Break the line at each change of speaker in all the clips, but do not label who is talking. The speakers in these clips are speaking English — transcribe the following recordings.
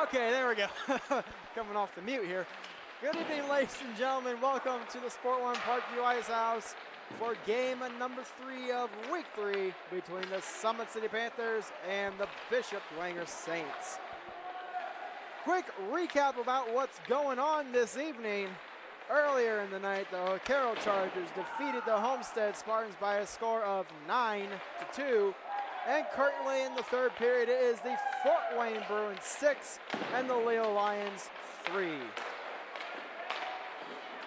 Okay, there we go. Coming off the mute here. Good evening, ladies and gentlemen. Welcome to the Sport One Parkview Ice House for game number 3 of week 3 between the Summit City Panthers and the Bishop Dwenger Saints. Quick recap about what's going on this evening. Earlier in the night, the Carroll Chargers defeated the Homestead Spartans by a score of 9-2. And currently in the third period, it is the Fort Wayne Bruins 6 and the Leo Lions 3.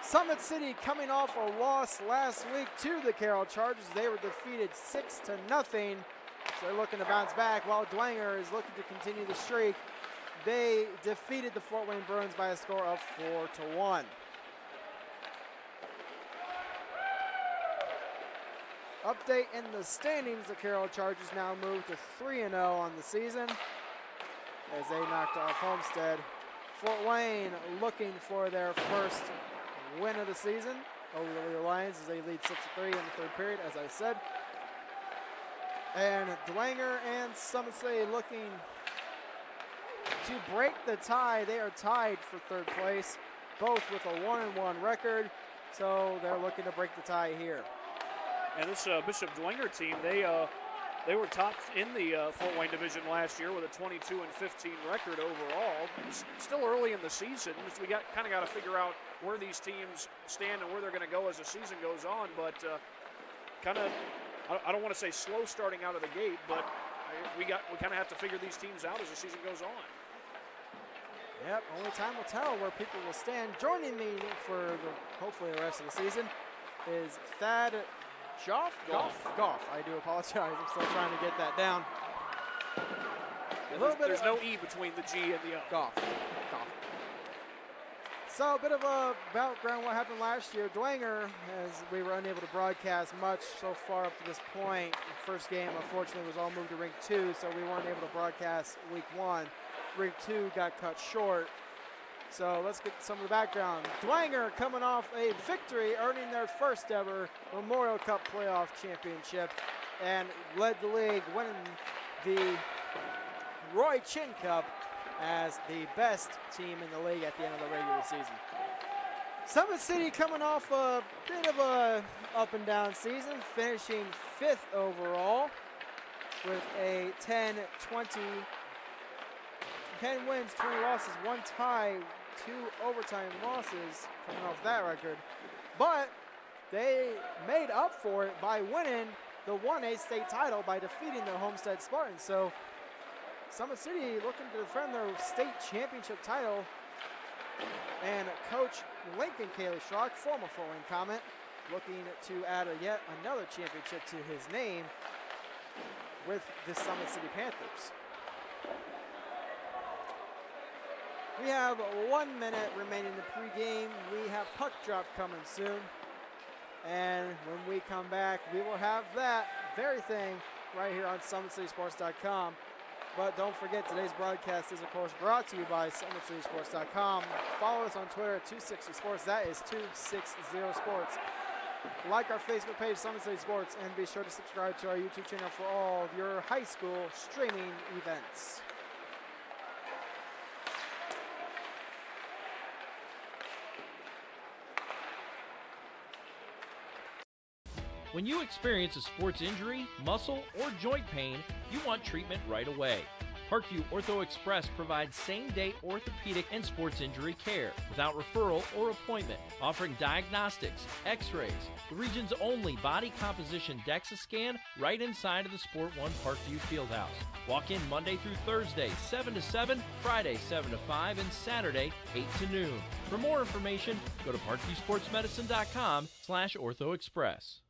Summit City coming off a loss last week to the Carroll Chargers. They were defeated 6-0. So they're looking to bounce back while Dwenger is looking to continue the streak. They defeated the Fort Wayne Bruins by a score of 4-1. Update in the standings, the Carroll Chargers now move to 3-0 on the season as they knocked off Homestead. Fort Wayne looking for their first win of the season over the Leo Lions as they lead 6-3 in the third period, as I said. And Dwenger and Summit City looking to break the tie. They are tied for third place, both with a 1-1 record, so they're looking to break the tie here.
And this Bishop Dwenger team, they were topped in the Fort Wayne division last year with a 22-15 record overall. It's still early in the season, so we got to figure out where these teams stand and where they're going to go as the season goes on. But I don't want to say slow starting out of the gate, but we kind of have to figure these teams out as the season goes on.
Yep, only time will tell where people will stand. Joining me for hopefully the rest of the season is Thad Goff. I do apologize. I'm still trying to get that down.
There's no E between the G and the O.
Goff. So a bit of a background what happened last year. Dwenger, as we were unable to broadcast much so far up to this point. The first game, unfortunately, was all moved to Rink 2, so we weren't able to broadcast Week 1. Rink 2 got cut short. So let's get some of the background. Dwenger coming off a victory, earning their first ever Memorial Cup playoff championship and led the league, winning the Roy Chin Cup as the best team in the league at the end of the regular season. Summit City coming off a bit of a up and down season, finishing 5th overall with a 10 wins, 20 losses, 1 tie, 2 overtime losses coming off that record. But they made up for it by winning the 1A state title by defeating the Homestead Spartans. So Summit City looking to defend their state championship title. And Coach Lincoln Cayley-Schrock, former Fort Wayne Comet, looking to add yet another championship to his name with the Summit City Panthers. We have 1 minute remaining in the pregame. We have puck drop coming soon. And when we come back, we will have that very thing right here on SummitCitySports.com. But don't forget, today's broadcast is, of course, brought to you by SummitCitySports.com. Follow us on Twitter at 260Sports. That is 260Sports. Like our Facebook page, Summit City Sports, and be sure to subscribe to our YouTube channel for all of your high school streaming events.
When you experience a sports injury, muscle, or joint pain, you want treatment right away. Parkview Ortho Express provides same-day orthopedic and sports injury care without referral or appointment, offering diagnostics, x-rays, the region's only body composition DEXA scan right inside of the Sport One Parkview Fieldhouse. Walk in Monday through Thursday, 7 to 7, Friday, 7 to 5, and Saturday, 8 to noon. For more information, go to parkviewsportsmedicine.com/orthoexpress.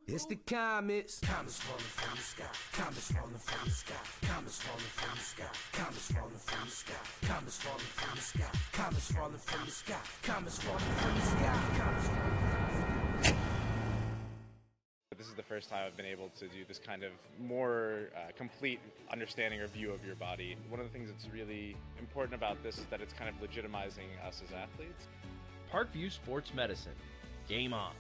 It's the comets. Comets falling from the sky. Comets falling from the sky. Comets falling from the sky. Comets falling from the sky. Comets falling from the sky. Comets falling from the sky. Comets falling from the sky. Comets falling from the sky.
This is the first time I've been able to do this kind of more complete understanding or view of your body. One of the things that's really important about this is that it's kind of legitimizing us as athletes.
Parkview Sports Medicine. Game on.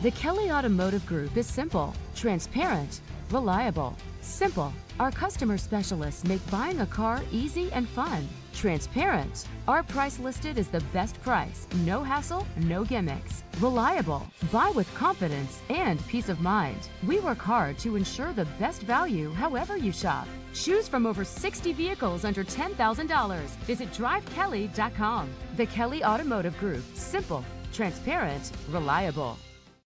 The Kelly Automotive Group is simple, transparent, reliable. Simple. Our customer specialists make buying a car easy and fun. Transparent. Our price listed is the best price. No hassle, no gimmicks. Reliable. Buy with confidence and peace of mind. We work hard to ensure the best value however you shop. Choose from over 60 vehicles under $10,000. Visit drivekelly.com. The Kelly Automotive Group. Simple, transparent, reliable.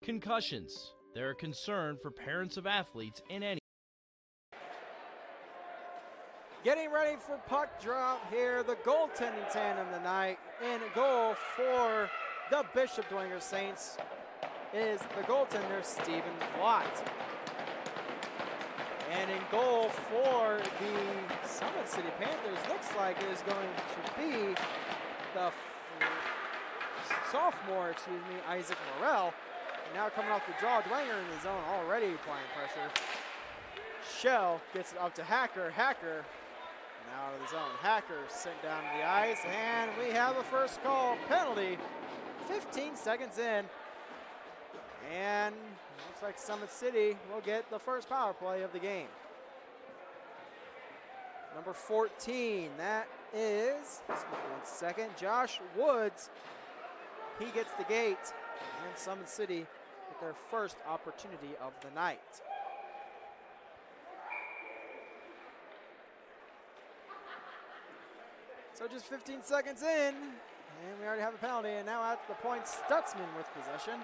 Concussions. They're a concern for parents of athletes in any.
Getting ready for puck drop here. The goaltending tandem tonight. In goal for the Bishop Dwenger Saints is the goaltender, Stephen Watt. And in goal for the Summit City Panthers, looks like it is going to be the sophomore, Isaac Morrell. Now coming off the draw, Dwenger in the zone already applying pressure. Shell gets it up to Hacker. Hacker now out of the zone. Hacker sent down to the ice, and we have the first call, penalty, 15 seconds in. And looks like Summit City will get the first power play of the game. Number 14, that is, excuse me 1 second, Josh Woods. He gets the gate, and Summit City with their first opportunity of the night. So just 15 seconds in, and we already have a penalty, and now at the point, Stutzman with possession.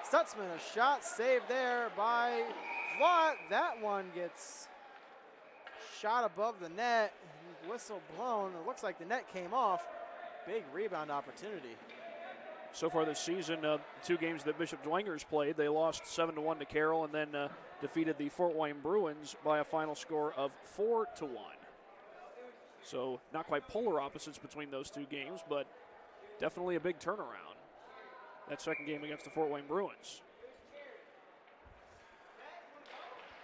Stutzman, a shot saved there by Vaught. That one gets shot above the net, whistle blown. It looks like the net came off. Big rebound opportunity.
So far this season, 2 games that Bishop Dwenger's played, they lost 7-1 to Carroll and then defeated the Fort Wayne Bruins by a final score of 4-1. So not quite polar opposites between those 2 games, but definitely a big turnaround. That second game against the Fort Wayne Bruins.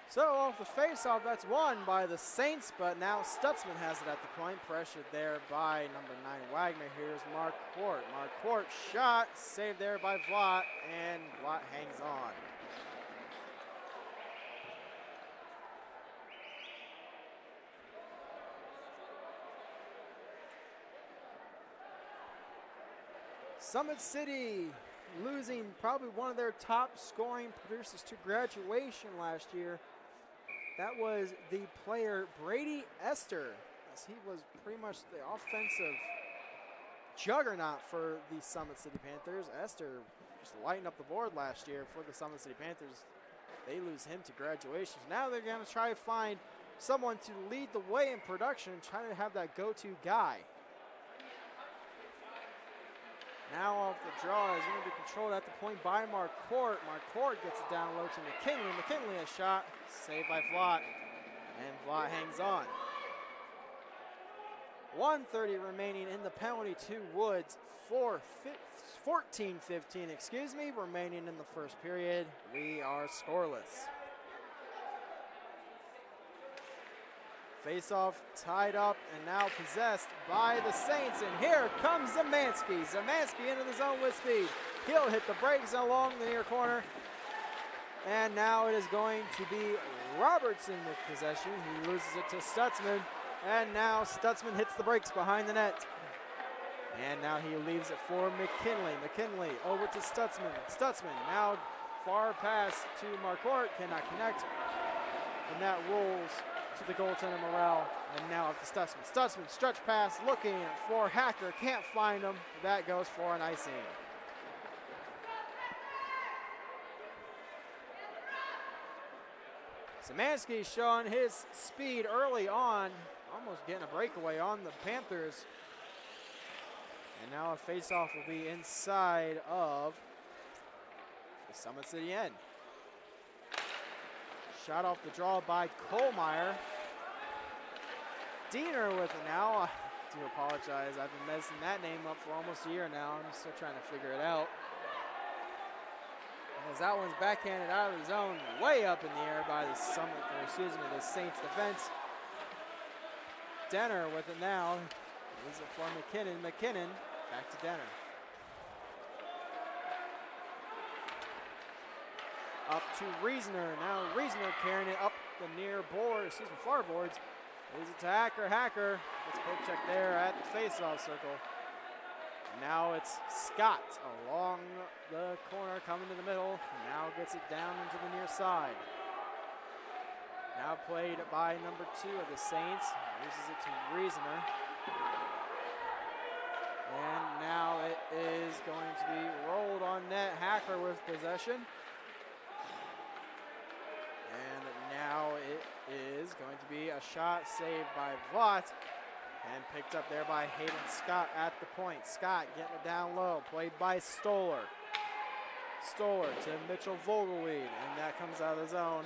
So off the faceoff, that's won by the Saints, but now Stutzman has it at the point, pressured there by number 9 Wagner. Here's Mark Quart. Mark Quart shot, saved there by Vlot, and Vlot hangs on. Summit City losing probably one of their top scoring producers to graduation last year. That was the player Brady Esther, as he was pretty much the offensive juggernaut for the Summit City Panthers. Esther just lighting up the board last year for the Summit City Panthers. They lose him to graduation. Now they're going to try to find someone to lead the way in production, trying to have that go-to guy. Now off the draw is going to be controlled at the point by Marquardt. Marquardt gets it down low to McKinley. McKinley a shot, saved by Vlot, and Vlot hangs on. 1:30 remaining in the penalty to Woods. 14-15, remaining in the first period. We are scoreless. Face-off tied up and now possessed by the Saints. And here comes Zemansky. Zemansky into the zone with speed. He'll hit the brakes along the near corner. And now it is going to be Robertson with possession. He loses it to Stutzman. And now Stutzman hits the brakes behind the net. And now he leaves it for McKinley. McKinley over to Stutzman. Stutzman now far pass to Marquardt. Cannot connect. And that rolls to the goaltender Morrell, and now up to Stutzman. Stutzman stretch pass looking for Hacker, can't find him. That goes for an icing. Szymanski showing his speed early on, almost getting a breakaway on the Panthers. And now a face-off will be inside of the Summit City end. Shot off the draw by Kohlmeyer. Diener with it now. I do apologize. I've been messing that name up for almost a year now. I'm still trying to figure it out. As that one's backhanded out of the zone, way up in the air by the the Saints defense. Denner with it now. Leaves it for McKinnon. McKinnon back to Denner. Up to Reasoner. Now Reasoner carrying it up the near board, far boards. Leaves it to Hacker. Hacker gets poke check there at the face-off circle. Now it's Scott along the corner, coming to the middle. Now gets it down into the near side. Now played by number 2 of the Saints. Loses it to Reasoner. And now it is going to be rolled on net. Hacker with possession. And now it is going to be a shot saved by Vaught. And picked up there by Hayden Scott at the point. Scott getting it down low. Played by Stoller. Stoller to Mitchell Vogelweed. And that comes out of the zone.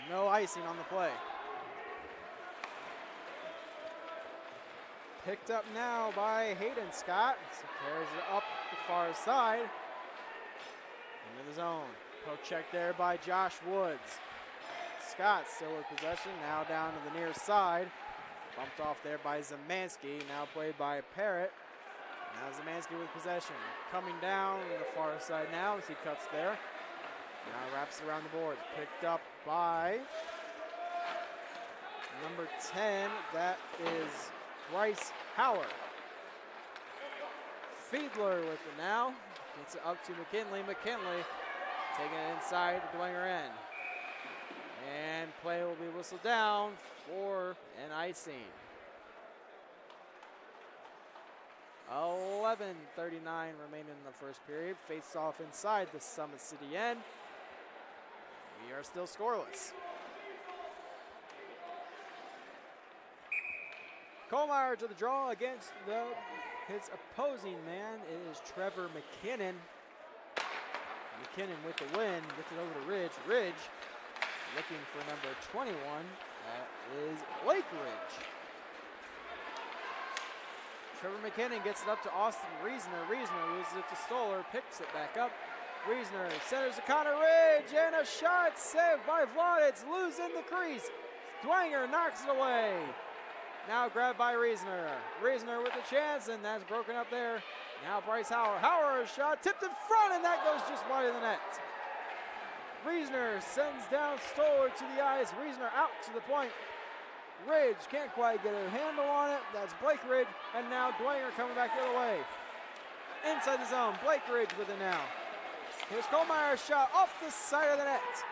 No icing on the play. Picked up now by Hayden Scott. So carries it up the far side. Into the zone. Poke check there by Josh Woods. Scott still with possession. Now down to the near side. Bumped off there by Zemansky. Now played by Parrott. Now Zemansky with possession. Coming down to the far side now as he cuts there. Now wraps it around the boards. Picked up by number 10. That is Bryce Howard. Fiedler with it now. Gets it up to McKinley. McKinley taking it inside the Dwenger end. And play will be whistled down for an icing. 11:39 remaining in the first period. Face off inside the Summit City end. We are still scoreless. Kohlmeyer to the draw against his opposing man. It is Trevor McKinnon. McKinnon with the win. Gets it over to Ridge. Ridge looking for number 21. That is Blake Ridge. Trevor McKinnon gets it up to Austin Reasoner. Reasoner loses it to Stoller. Picks it back up. Reasoner centers to Connor Ridge, and a shot saved by Vlad. It's loose in the crease. Dwenger knocks it away. Now grabbed by Reasoner. Reasoner with the chance, and that's broken up there. Now Bryce Howard. Howard shot tipped in front, and that goes just wide of the net. Reasoner sends down Stoller to the ice. Reasoner out to the point. Ridge can't quite get a handle on it. That's Blake Ridge, and now Dwenger coming back the other way. Inside the zone, Blake Ridge with it now. Here's Kohlmeyer's shot off the side of the net.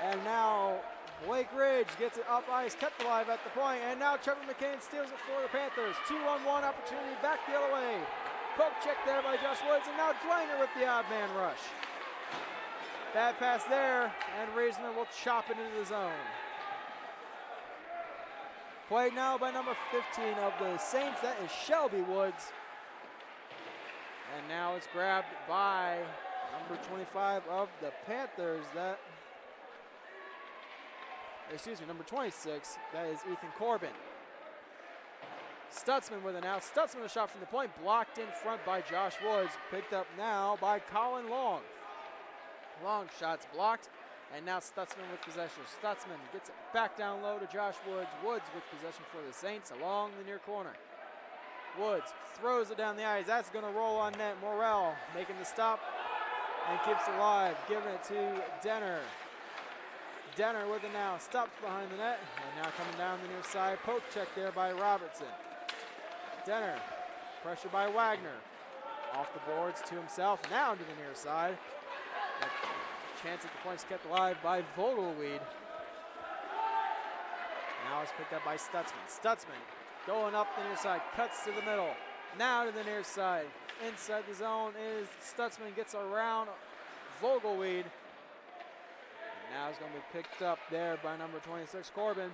And now Blake Ridge gets it up ice, kept alive at the point, and now Trevor McKinnon steals it for the Panthers. 2-on-1 opportunity back the other way. Poke check there by Josh Woods, and now Dwenger with the odd man rush. Bad pass there, and Reasoner will chop it into the zone. Played now by number 15 of the Saints, that is Shelby Woods. And now it's grabbed by number 25 of the Panthers, number 26, that is Ethan Corbin. Stutzman with it now. Stutzman a shot from the point, blocked in front by Josh Woods. Picked up now by Colin Long. Long shot's blocked, and now Stutzman with possession. Stutzman gets it back down low to Josh Woods. Woods with possession for the Saints along the near corner. Woods throws it down the ice. That's going to roll on net. Morrell making the stop and keeps it alive. Giving it to Denner. Denner with it now. Stops behind the net. And now coming down the near side. Poke check there by Robertson. Denner. Pressure by Wagner. Off the boards to himself. Now to the near side. Chance at the points kept alive by Vogelweed. Now it's picked up by Stutzman. Stutzman going up the near side. Cuts to the middle. Now to the near side. Inside the zone is Stutzman. Gets around Vogelweed. Now it's going to be picked up there by number 26, Corbin.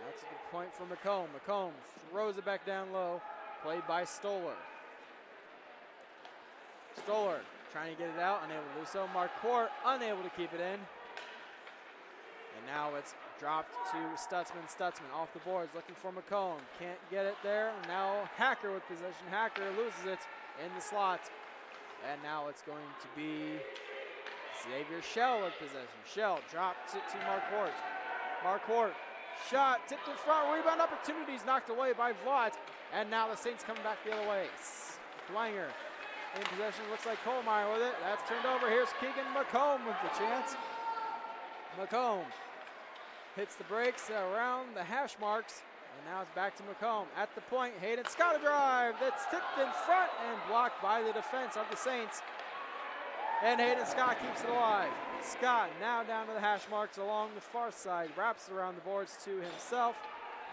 That's a good point for McComb. McComb throws it back down low. Played by Stoller. Stoller trying to get it out, unable to do so. Marquardt unable to keep it in. And now it's dropped to Stutzman. Stutzman off the boards looking for McComb. Can't get it there. Now Hacker with possession. Hacker loses it in the slot. And now it's going to be Xavier Shell with possession. Shell drops it to Marquardt. Marquardt shot tipped in front. Rebound opportunities knocked away by Vaught. And now the Saints coming back the other way. Dwenger in possession. Looks like Kohlmeyer with it. That's turned over. Here's Keegan McComb with the chance. McComb hits the brakes around the hash marks. And now it's back to McComb. At the point, Hayden Scott a drive. That's tipped in front and blocked by the defense of the Saints. And Hayden Scott keeps it alive. Scott now down to the hash marks along the far side. Wraps around the boards to himself.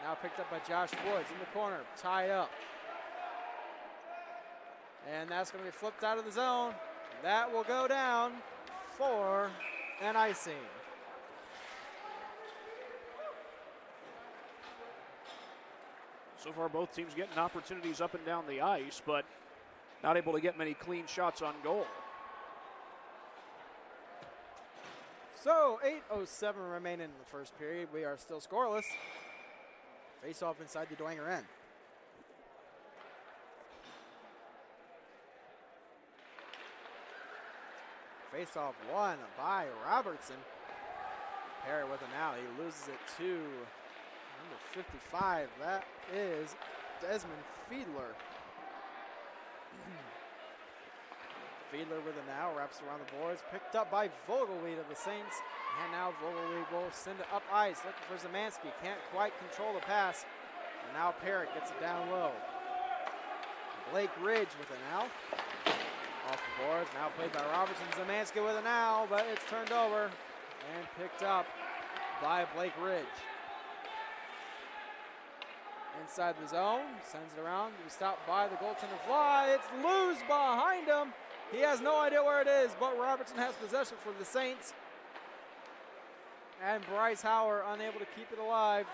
Now picked up by Josh Woods in the corner. Tied up. And that's going to be flipped out of the zone. That will go down for an icing.
So far, both teams getting opportunities up and down the ice, but not able to get many clean shots on goal.
So 8:07 remaining in the first period. We are still scoreless. Face off inside the Dwenger end. Face off won by Robertson. Perry with it now. He loses it to number 55. That is Desmond Fiedler. Fiedler with it now. Wraps around the boards. Picked up by Vogelweed of the Saints. And now Vogelweed will send it up ice. Looking for Zemansky. Can't quite control the pass. And now Parrott gets it down low. Blake Ridge with it now. Off the boards, now played by Robertson. Zemansky with it now, but it's turned over and picked up by Blake Ridge. Inside the zone, sends it around to be stopped by the goaltender Fly. It's loose behind him. He has no idea where it is, but Robertson has possession for the Saints. And Bryce Howard unable to keep it alive.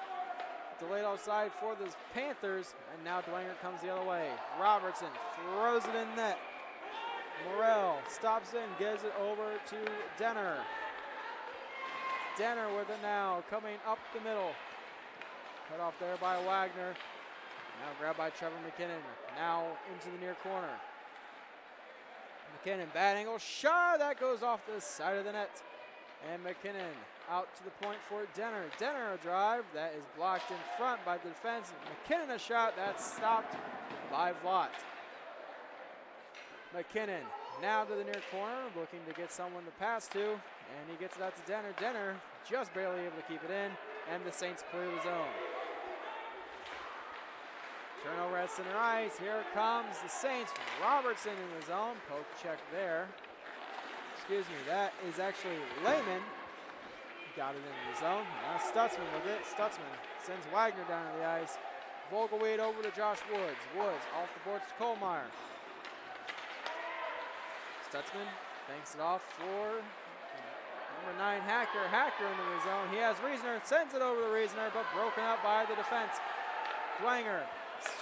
Delayed offside for the Panthers, and now Dwenger comes the other way. Robertson throws it in net. Morrell stops in, gives it over to Denner. Denner with it now, coming up the middle. Cut off there by Wagner. Now grabbed by Trevor McKinnon. Now into the near corner. McKinnon, bad angle shot. That goes off the side of the net. And McKinnon out to the point for Denner. Denner a drive. That is blocked in front by the defense. McKinnon a shot. That's stopped by Vlot. McKinnon now to the near corner, looking to get someone to pass to, and he gets it out to Denner. Denner just barely able to keep it in, and the Saints clear the zone. Turnover at center ice. Here comes the Saints. Robertson in the zone. Poke check there. Excuse me, that is actually Lehman. Got it into the zone. Now Stutzman with it. Stutzman sends Wagner down to the ice. Vogelweed over to Josh Woods. Woods off the boards to Kohlmeyer. Stutzman banks it off for number 9 Hacker. Hacker into the zone. He has Reasoner, sends it over to Reasoner, but broken up by the defense. Dwenger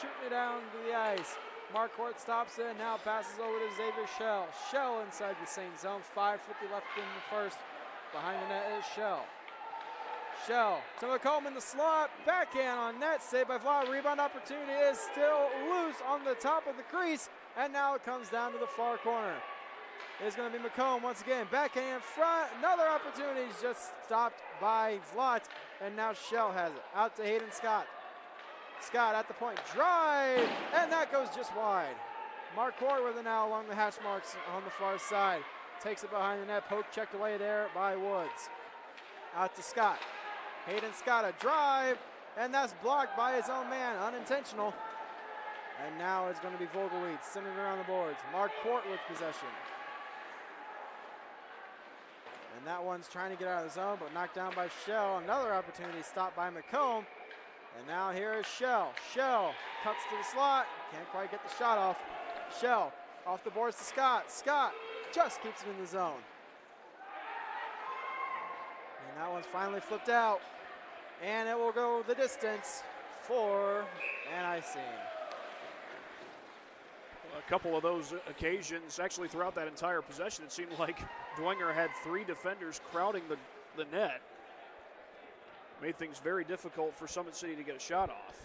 shooting it down to the ice. Marquardt stops it, now passes over to Xavier Shell. Shell inside the same zone. 5:50 left in the first. Behind the net is Shell. Shell to McComb in the slot. Backhand on net. Saved by Vlot. Rebound opportunity is still loose on the top of the crease. And now it comes down to the far corner. It's going to be McComb once again. Backhand in front. Another opportunity is just stopped by Vlot. And now Shell has it. Out to Hayden Scott. Scott at the point. Drive. And that goes just wide. Marquardt with it now along the hash marks on the far side. Takes it behind the net. Poke checked away there by Woods. Out to Scott. Hayden Scott a drive. And that's blocked by his own man. Unintentional. And now it's going to be Vogelweed sending it around the boards. Marquardt with possession. And that one's trying to get out of the zone, but knocked down by Shell. Another opportunity stopped by McComb. And now here is Shell. Shell cuts to the slot. Can't quite get the shot off. Shell off the boards to Scott. Scott just keeps it in the zone. And that one's finally flipped out. And it will go the distance for an icing.
A couple of those occasions, actually throughout that entire possession, it seemed like Dwenger had 3 defenders crowding the net. Made things very difficult for Summit City to get a shot off.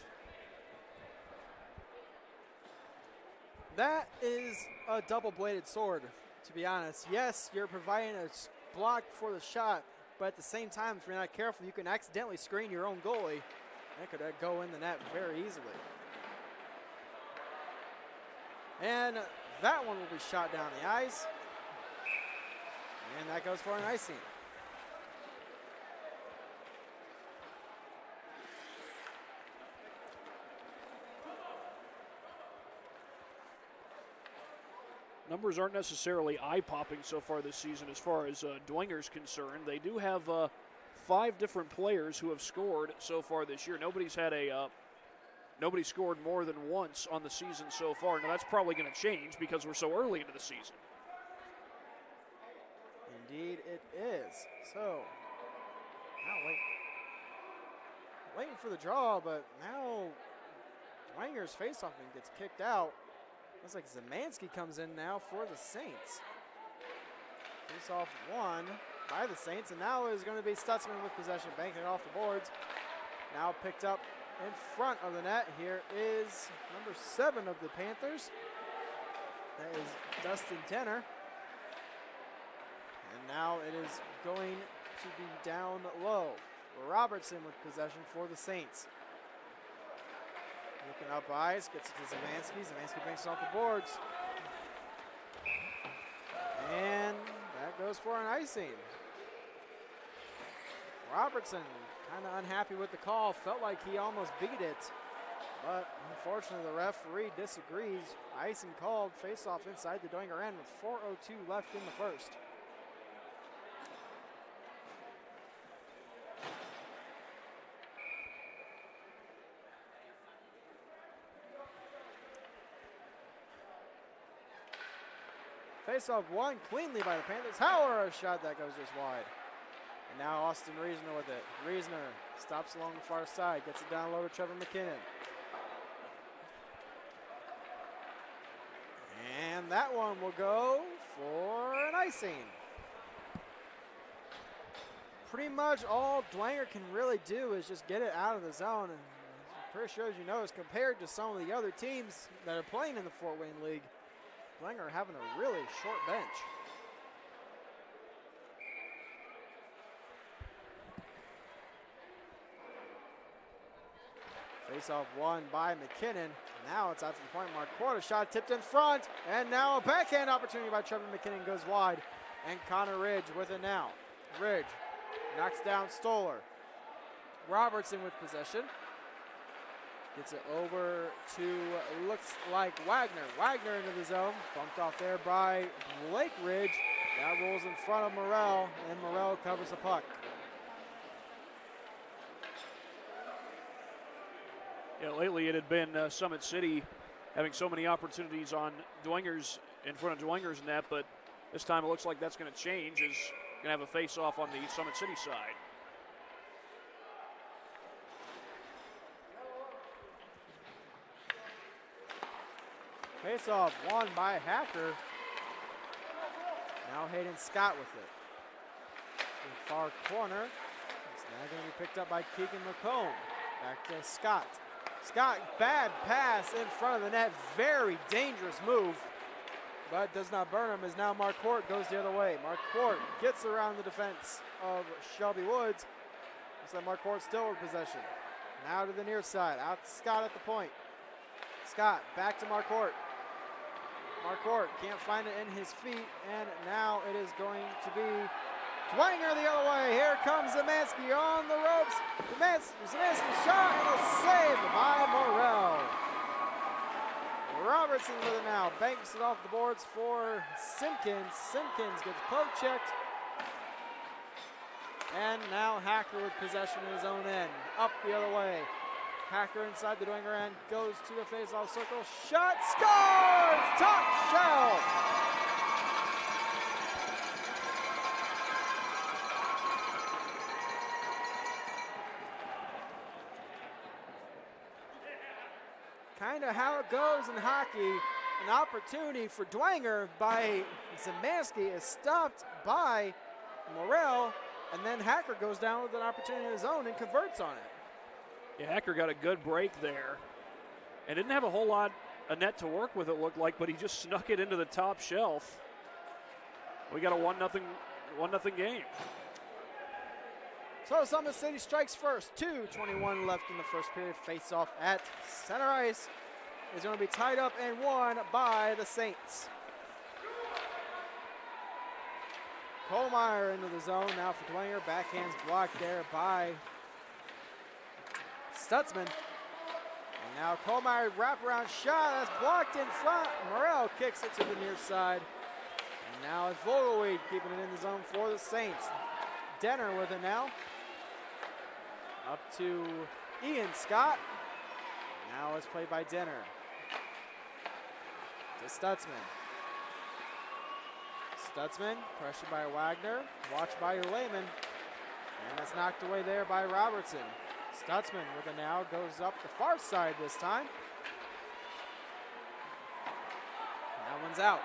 That is a double-bladed sword, to be honest. Yes, you're providing a block for the shot, but at the same time, if you're not careful, you can accidentally screen your own goalie. That could go in the net very easily. And That one will be shot down the ice. And that goes for an icing.
Numbers aren't necessarily eye-popping so far this season as far as Dwenger's concerned. They do have 5 different players who have scored so far this year. Nobody scored more than once on the season so far. Now that's probably going to change because we're so early into the season.
Indeed it is. So, now waiting for the draw, but now Dwenger's faceoff and gets kicked out. Looks like Zemansky comes in now for the Saints. Faceoff won by the Saints, and now is going to be Stutzman with possession, banking it off the boards. Now picked up in front of the net. Here is number 7 of the Panthers. That is Dustin Tenner. And now it is going to be down low. Robertson with possession for the Saints. Looking up ice, gets it to Zemansky. Zemansky brings it off the boards. And that goes for an icing. Robertson kind of unhappy with the call. Felt like he almost beat it. But unfortunately the referee disagrees. Icing called. Face-off inside the Dwenger end with 4:02 left in the first. Face-off won cleanly by the Panthers. Hauer, a shot that goes just wide. And now Austin Reisner with it. Reisner stops along the far side, gets it down low to Trevor McKinnon. And that one will go for an icing. Pretty much all Dwenger can really do is just get it out of the zone. And I'm pretty sure, as you notice, compared to some of the other teams that are playing in the Fort Wayne League, Dwenger having a really short bench. Face-off won by McKinnon. Now it's out to the point. Marquardt, a shot tipped in front. And now a backhand opportunity by Trevor McKinnon goes wide. And Connor Ridge with it now. Ridge knocks down Stoller. Robertson with possession. Gets it over to, looks like Wagner. Wagner into the zone. Bumped off there by Blake Ridge. That rolls in front of Morrell, and Morrell covers the puck.
Yeah, lately it had been Summit City having so many opportunities on Dwenger's, in front of Dwenger's net, but this time it looks like that's going to change. Is going to have a face-off on the Summit City side.
Face-off won by Hacker. Now Hayden Scott with it. In the far corner. It's now going to be picked up by Keegan McComb. Back to Scott. Scott, bad pass in front of the net. Very dangerous move. But does not burn him as now Marquardt goes the other way. Marquardt gets around the defense of Shelby Woods. Looks like Marquardt still with possession. Now to the near side. Out to Scott at the point. Scott back to Marquardt. Marquardt can't find it in his feet, and now it is going to be Dwenger the other way. Here comes Zemansky on the ropes. Zemansky shot and a save by Morrell. Robertson with it now. Banks it off the boards for Simpkins. Simpkins gets poke checked. And now Hacker with possession in his own end. Up the other way. Hacker inside the Dwenger end, goes to the face-off circle, shot, scores! Top shelf! Kind of how it goes in hockey. An opportunity for Dwenger by Zemansky is stopped by Morrell, and then Hacker goes down with an opportunity of his own and converts on it.
Yeah, Hacker got a good break there and didn't have a whole lot of net to work with, it looked like, but he just snuck it into the top shelf. We got a 1-0 game.
So Summit City strikes first. 2:21 left in the first period. Face off at center ice. is going to be tied up and won by the Saints. Kohlmeyer into the zone now for Dwenger. Backhand's blocked there by Stutzman. And now Kohlmeyer wraparound shot. That's blocked in front. Morrell kicks it to the near side. And now it's Vogelweed keeping it in the zone for the Saints. Denner with it now. Up to Ian Scott. Now it's played by Denner. To Stutzman. Stutzman, pressured by Wagner, watched by Lehman, and that's knocked away there by Robertson. Stutzman with it now, goes up the far side this time. That one's out.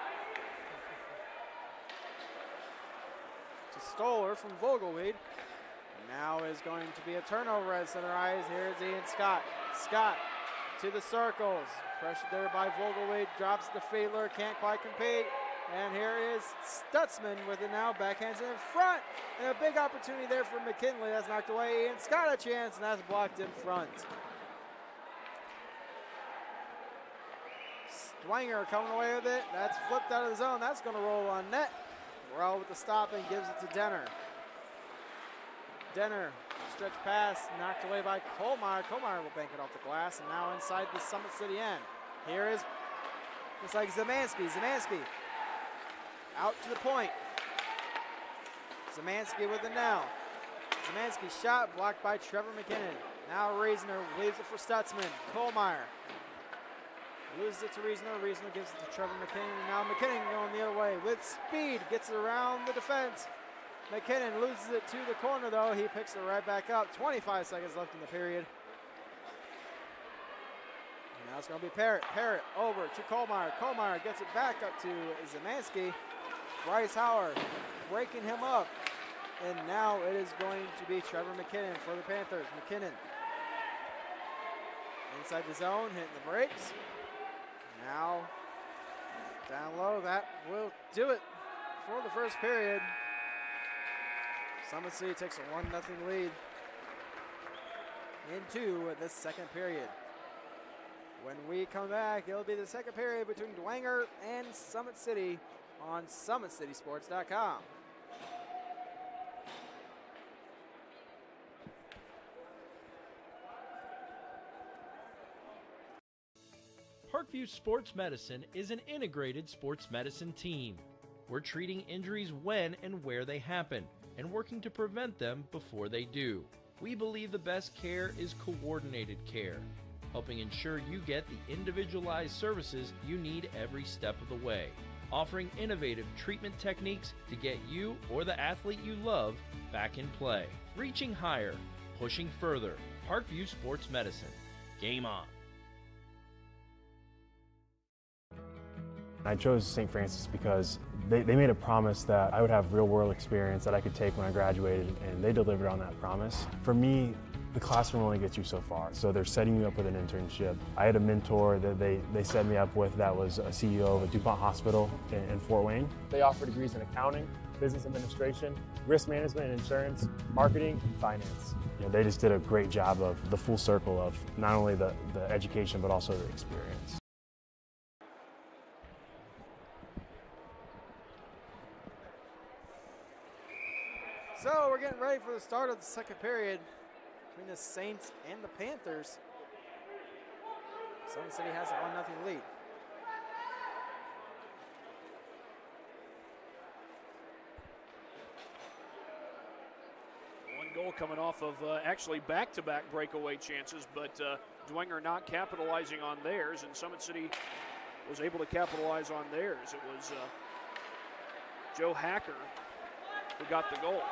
To Stoller from Vogelweed. Now is going to be a turnover at center ice. Here's Ian Scott. Scott to the circles. Pressured there by Vogelweed, drops the Fiedler, can't quite compete. And here is Stutzman with it now, backhands in front. And a big opportunity there for McKinley. That's knocked away. Ian Scott a chance, and that's blocked in front. Dwenger coming away with it. That's flipped out of the zone. That's going to roll on net. Morrell with the stop and gives it to Denner. Denner, stretch pass, knocked away by Kohlmeyer. Kohlmeyer will bank it off the glass, and now inside the Summit City end. Here is, looks like Zemansky. Zemansky out to the point. Zemansky with it now. Zemansky shot blocked by Trevor McKinnon. Now Reasoner leaves it for Stutzman. Kohlmeyer loses it to Reasoner. Reasoner gives it to Trevor McKinnon. And now McKinnon going the other way with speed. Gets it around the defense. McKinnon loses it to the corner though. He picks it right back up. 25 seconds left in the period. And now it's going to be Parrott. Parrott over to Kohlmeyer. Kohlmeyer gets it back up to Zemansky. Bryce Howard breaking him up. And now it is going to be Trevor McKinnon for the Panthers. McKinnon inside the zone, hitting the brakes. Now down low, that will do it for the first period. Summit City takes a 1-0 lead into the second period. When we come back, it'll be the second period between Dwenger and Summit City on SummitCitySports.com.
Parkview Sports Medicine is an integrated sports medicine team. We're treating injuries when and where they happen and working to prevent them before they do. We believe the best care is coordinated care, helping ensure you get the individualized services you need every step of the way, offering innovative treatment techniques to get you or the athlete you love back in play. Reaching higher, pushing further. Parkview Sports Medicine. Game on.
I chose St. Francis because they made a promise that I would have real-world experience that I could take when I graduated, and they delivered on that promise. For me, the classroom only gets you so far, so they're setting you up with an internship. I had a mentor that they set me up with that was a CEO of a DuPont hospital in Fort Wayne. They offer degrees in accounting, business administration, risk management and insurance, marketing, and finance. You know, they just did a great job of the full circle of not only the education, but also the experience.
So we're getting ready for the start of the second period between the Saints and the Panthers. Summit City has a 1-0 lead.
One goal coming off of actually back-to-back breakaway chances, but Dwenger not capitalizing on theirs, and Summit City was able to capitalize on theirs. It was Joe Hacker who got the goal.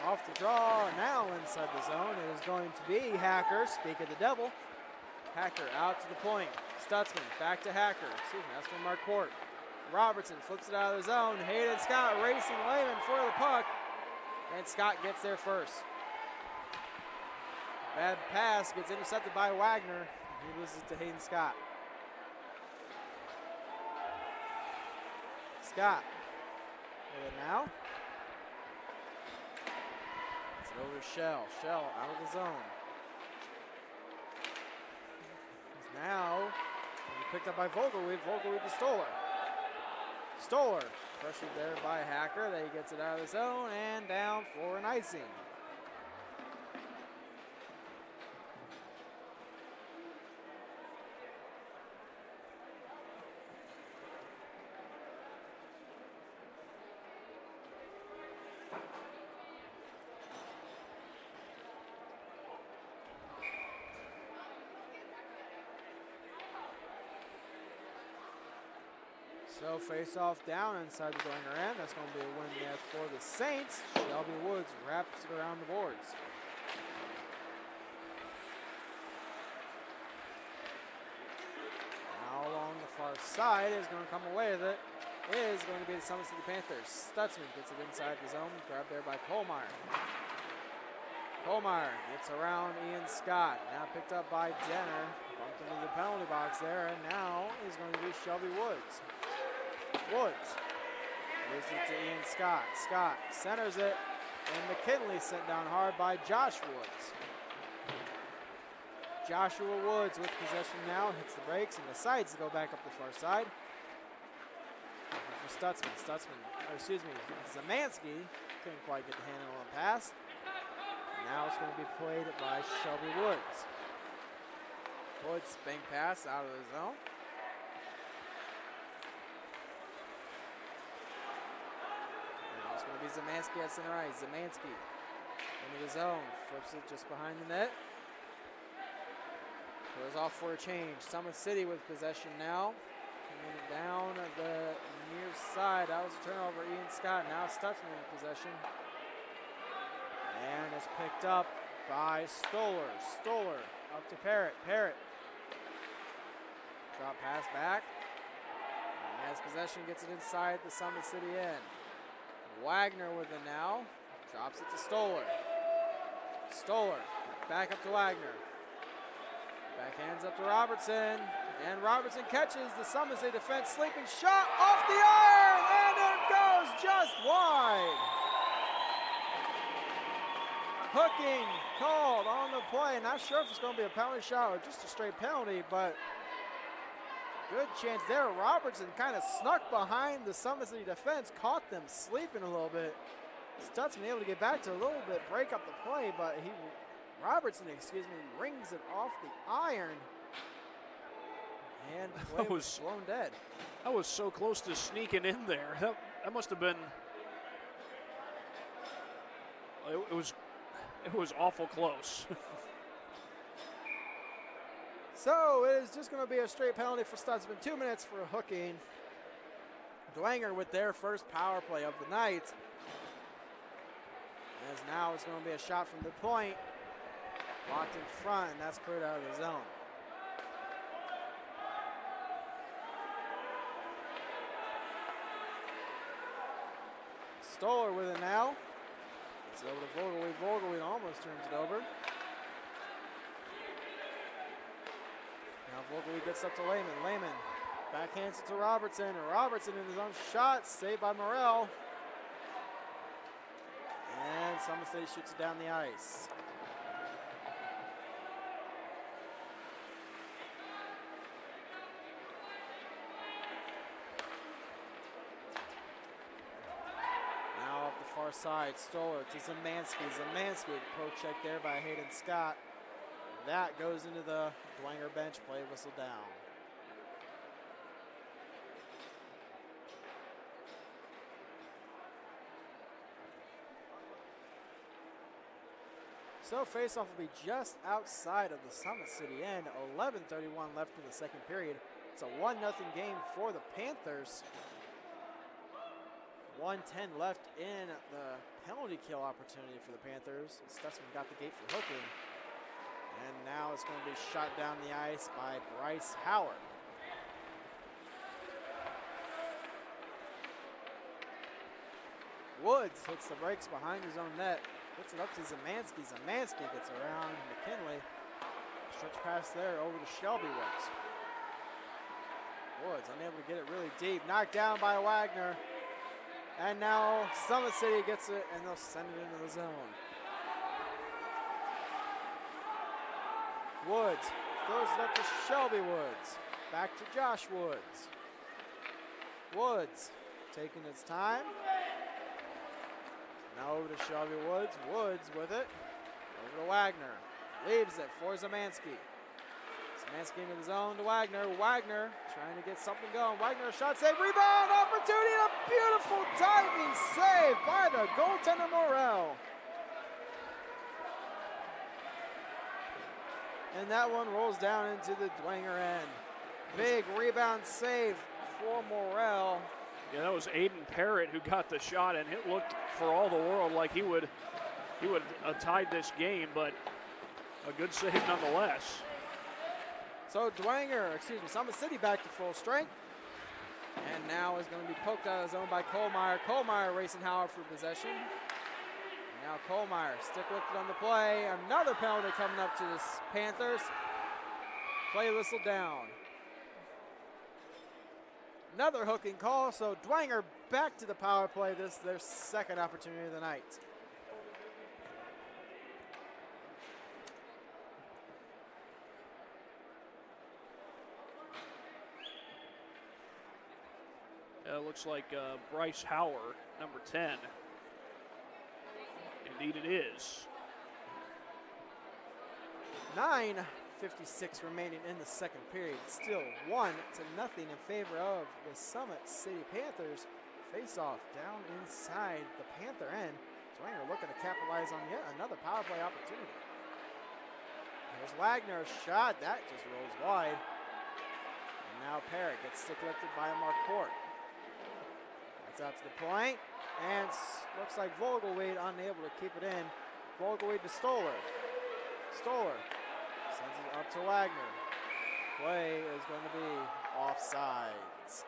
Off the draw, now inside the zone. It is going to be Hacker, speak of the devil. Hacker out to the point. Stutzman back to Hacker. Excuse me, that's from Marquardt. Robertson flips it out of the zone. Hayden Scott racing Lehman for the puck. And Scott gets there first. Bad pass gets intercepted by Wagner. He loses to Hayden Scott. Scott with it now. Over to Shell. Shell out of the zone. He's now picked up by Vogelweed. Vogelweed to Stoller. Stoller pressured there by Hacker. He gets it out of the zone and down for an icing. So face-off down inside the Dwenger end. That's going to be a win there for the Saints. Shelby Woods wraps it around the boards. Now along the far side is going to come away with it. Is going to be the Summit City Panthers. Stutzman gets it inside the zone. Grabbed there by Kohlmeyer. Kohlmeyer gets around Ian Scott. Now picked up by Denner. Bumped into the penalty box there. And now is going to be Shelby Woods. Woods gives it to Ian Scott. Scott centers it, and McKinley sent down hard by Josh Woods. Joshua Woods with possession now, hits the brakes and decides to go back up the far side. For Stutzman. Zamansky couldn't quite get the handle on the pass. Now it's going to be played by Shelby Woods. Woods bank pass out of the zone. It's going to be Zamansky at center ice. Zamansky into the zone, flips it just behind the net. Goes off for a change. Summit City with possession now. Coming down the near side. That was a turnover. Ian Scott. Now Stutzman in possession. And it's picked up by Stoller. Stoller up to Parrott. Parrott. Drop pass back. And has possession, gets it inside the Summit City end. Wagner with it now. Drops it to Stoller. Stoller back up to Wagner. Backhands up to Robertson. And Robertson catches the Summit City defense. Sleeping shot off the iron. And it goes just wide. Hooking called on the play. Not sure if it's going to be a penalty shot or just a straight penalty, but good chance there. Robertson kind of snuck behind the Summit City defense, caught them sleeping a little bit. Stutzman able to get back to a little bit, break up the play, but Robertson rings it off the iron. And the play was blown dead.
I was so close to sneaking in there. That must have been, it was awful close.
So it is just going to be a straight penalty for Stutzman. 2 minutes for a hooking. Dwenger with their first power play of the night. As now it's going to be a shot from the point. Locked in front, and that's cleared out of the zone. Stoller with it now. It's over to Vogelweed. Vogelweed almost turns it over. Now Vogelweed gets up to Lehman. Lehman backhands it to Robertson. Robertson in his own shot, saved by Morrell. And Summit City shoots it down the ice. Now up the far side, Stoller to Zamansky. Zamansky, poke check there by Hayden Scott. That goes into the Dwenger bench, play whistle down. So face-off will be just outside of the Summit City end. 11:31 left in the second period. It's a 1-0 game for the Panthers. 1:10 left in the penalty kill opportunity for the Panthers. Stutzman got the gate for hooking. And now it's going to be shot down the ice by Bryce Howard. Woods hits the brakes behind his own net. Puts it up to Zamansky. Zamansky gets around McKinley. Stretch pass there over to Shelby Woods. Woods unable to get it really deep. Knocked down by Wagner. And now Summit City gets it, and they'll send it into the zone. Woods throws it up to Shelby Woods. Back to Josh Woods. Woods taking his time. Now over to Shelby Woods. Woods with it. Over to Wagner. Leaves it for Zemansky. Zemansky into the zone to Wagner. Wagner trying to get something going. Wagner, shot save, rebound, opportunity, a beautiful diving save by the goaltender Morrell. And that one rolls down into the Dwenger end. Big rebound save for Morrell.
Yeah, that was Aiden Parrott who got the shot, and it looked for all the world like he would have tied this game, but a good save nonetheless.
So Summit City back to full strength. And now is going to be poked out of the zone by Kohlmeyer. Kohlmeyer racing Howard for possession. And now Kohlmeyer stick lifted on the play. Another penalty coming up to the Panthers. Play whistle down. Another hooking call, so Dwenger back to the power play. This is their second opportunity of the night.
Looks like Bryce Howard, number 10. Indeed it is.
9:56 remaining in the second period. Still 1-0 in favor of the Summit City Panthers. Face off down inside the Panther end. Dwenger looking to capitalize on yet another power play opportunity. There's Wagner's shot. That just rolls wide. And now Parrott gets stick lifted by Marcourt. That's out to the point. And looks like Vogelweed unable to keep it in. Vogelweed to Stoller. Stoller sends it up to Wagner. Play is going to be offsides.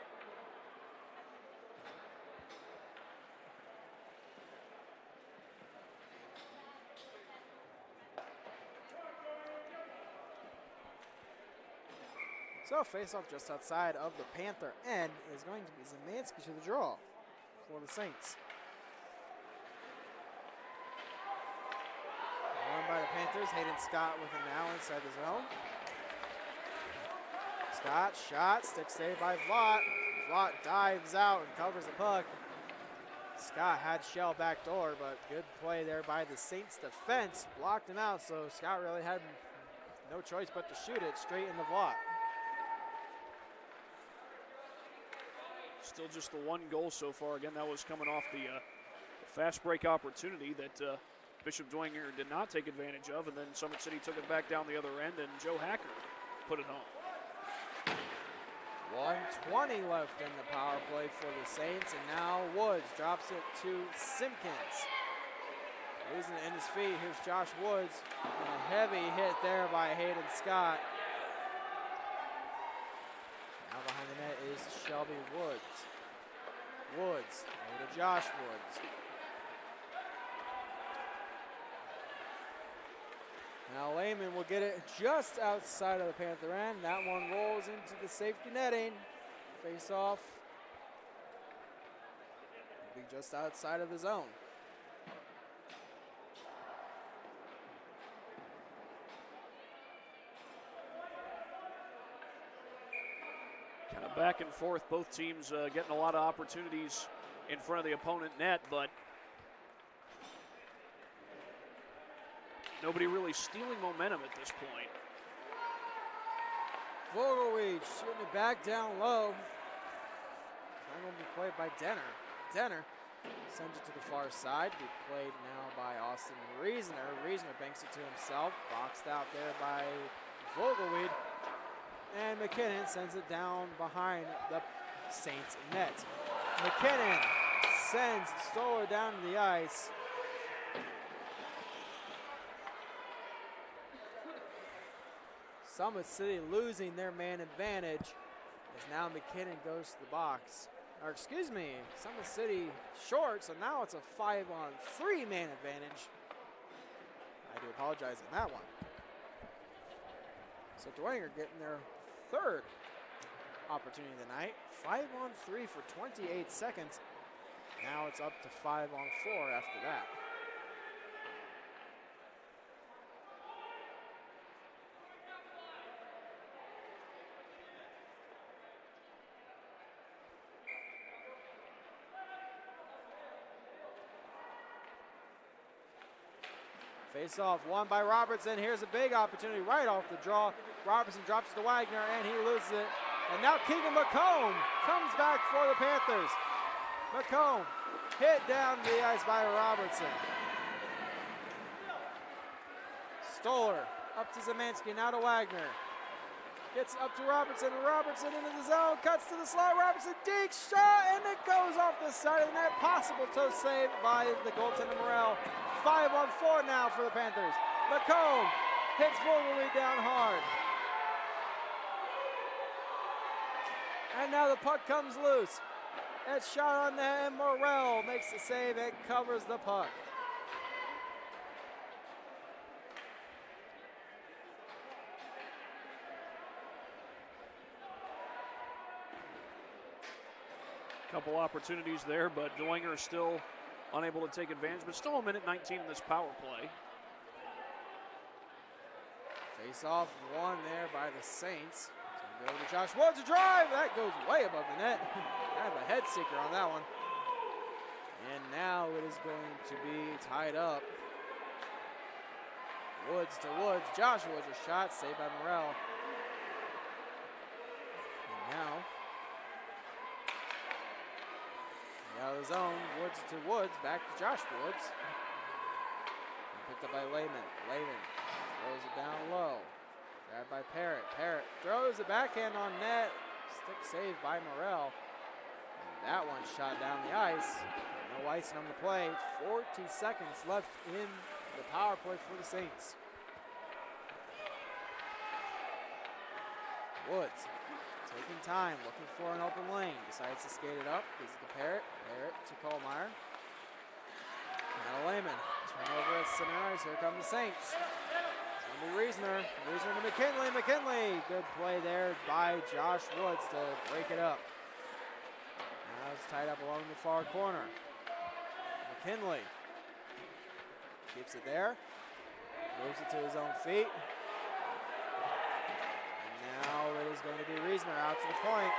So face-off just outside of the Panther end is going to be Zemansky to the draw for the Saints. Run by the Panthers. Hayden Scott with it now inside the zone. Scott, shot, stick saved by Vlot. Vlot dives out and covers the puck. Scott had shell back door, but good play there by the Saints defense. Blocked him out, so Scott really had no choice but to shoot it straight in the Vlot.
Still just the one goal so far. Again, that was coming off the fast break opportunity that Bishop Dwenger did not take advantage of, and then Summit City took it back down the other end, and Joe Hacker put it home.
1:20 left in the power play for the Saints, and now Woods drops it to Simpkins. Losing it in his feet, here's Josh Woods, and a heavy hit there by Hayden Scott. Now behind the net is Shelby Woods. Woods, over to Josh Woods. Now Lehman will get it just outside of the Panther end. That one rolls into the safety netting. Face off. Will be just outside of the zone.
Kind of back and forth, both teams getting a lot of opportunities in front of the opponent net, but nobody really stealing momentum at this point.
Vogelweed shooting it back down low. That will be played by Denner. Denner sends it to the far side. Be played now by Austin Reasoner. Reasoner banks it to himself. Boxed out there by Vogelweed. And McKinnon sends it down behind the Saints net. McKinnon sends Stoller down to the ice. Summit City losing their man advantage as now McKinnon goes to the box. Or excuse me, Summit City short, so now it's a 5-on-3 man advantage. I do apologize on that one. So Dwenger getting their third opportunity of the night. 5-on-3 for 28 seconds. Now it's up to 5-on-4 after that. Face off, won by Robertson. Here's a big opportunity right off the draw. Robertson drops to Wagner, and he loses it. And now Keegan McComb comes back for the Panthers. McComb hit down the ice by Robertson. Stoller up to Zemansky, now to Wagner. Gets up to Robertson, and Robertson into the zone, cuts to the slot. Robertson dinks, shot, and it goes off the side of the net. Possible toe save by the goaltender Morrell. 5-on-4 now for the Panthers. McComb hits Vogelweed down hard. And now the puck comes loose. It's shot on net, and Morrell makes the save. It covers the puck.
Couple opportunities there, but Dwenger still unable to take advantage, but still a minute 19 in this power play.
Face off won there by the Saints. So go to Josh Woods, a drive. That goes way above the net. Kind of a head seeker on that one. And now it is going to be tied up. Woods to Woods. Josh Woods, a shot saved by Morrell. And now out of the zone, Woods to Woods, back to Josh Woods. And picked up by Lehman. Lehman throws it down low. Grabbed by Parrott. Parrott throws the backhand on net. Stick saved by Morrell. And that one shot down the ice. No icing on the play. 40 seconds left in the power play for the Saints. Woods taking time, looking for an open lane. Decides to skate it up. Gives it to Parrott. Parrott to Kohlmeyer. Now Lehman. Turnover at center ice. Here come the Saints. It's going to be Reisner. Reisner to McKinley. McKinley. Good play there by Josh Woods to break it up. Now it's tied up along the far corner. McKinley keeps it there. Moves it to his own feet. Now it is going to be Reisner out to the point.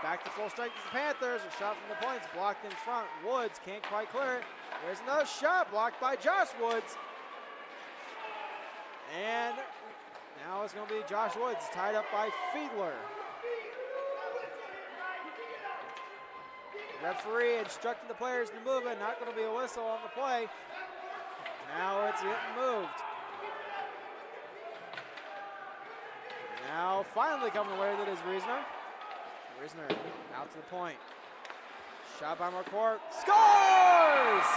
Back to full strength is the Panthers. A shot from the point. It's blocked in front. Woods can't quite clear it. There's another shot blocked by Josh Woods. And now it's going to be Josh Woods tied up by Fiedler. Referee instructed the players to move it. Not going to be a whistle on the play. Now it's getting moved. Now finally coming away with it is Reisner. Reisner out to the point. Shot by Marquardt. Scores!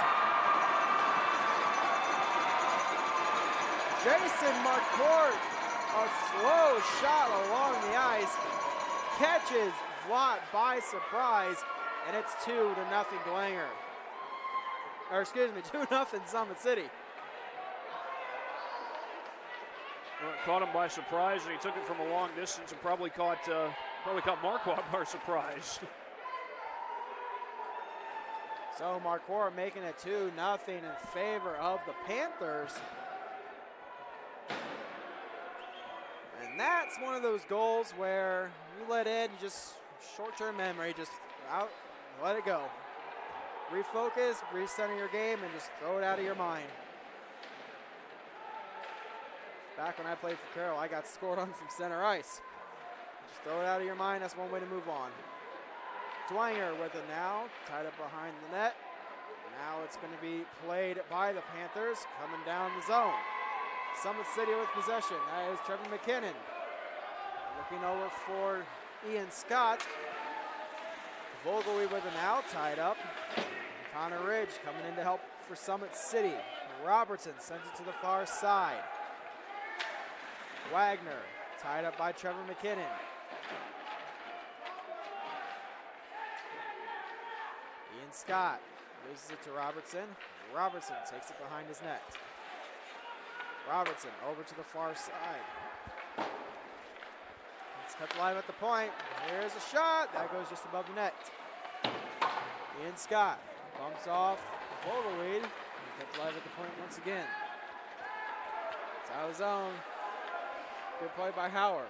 Jason Marquardt, a slow shot along the ice, catches Vlot by surprise, and it's 2-0 Dwenger. Or excuse me, 2-0 Summit City.
Well, it caught him by surprise, and he took it from a long distance and probably caught Marquardt by surprise.
So Marquardt making it 2-0 in favor of the Panthers. And that's one of those goals where you let in just short-term memory, just out, let it go. Refocus, recenter your game, and just throw it out of your mind. Back when I played for Carroll, I got scored on from center ice. Just throw it out of your mind. That's one way to move on. Dwenger with it now, tied up behind the net. Now it's going to be played by the Panthers, coming down the zone. Summit City with possession. That is Trevor McKinnon. Looking over for Ian Scott. Vogelweed with it now, tied up. Connor Ridge coming in to help for Summit City. Robertson sends it to the far side. Wagner, tied up by Trevor McKinnon. Ian Scott loses it to Robertson. Robertson takes it behind his net. Robertson over to the far side. It's kept alive at the point. Here's a shot. That goes just above the net. Ian Scott bumps off Vogelweed. Kept alive at the point once again. It's out of the zone. Good play by Hauer.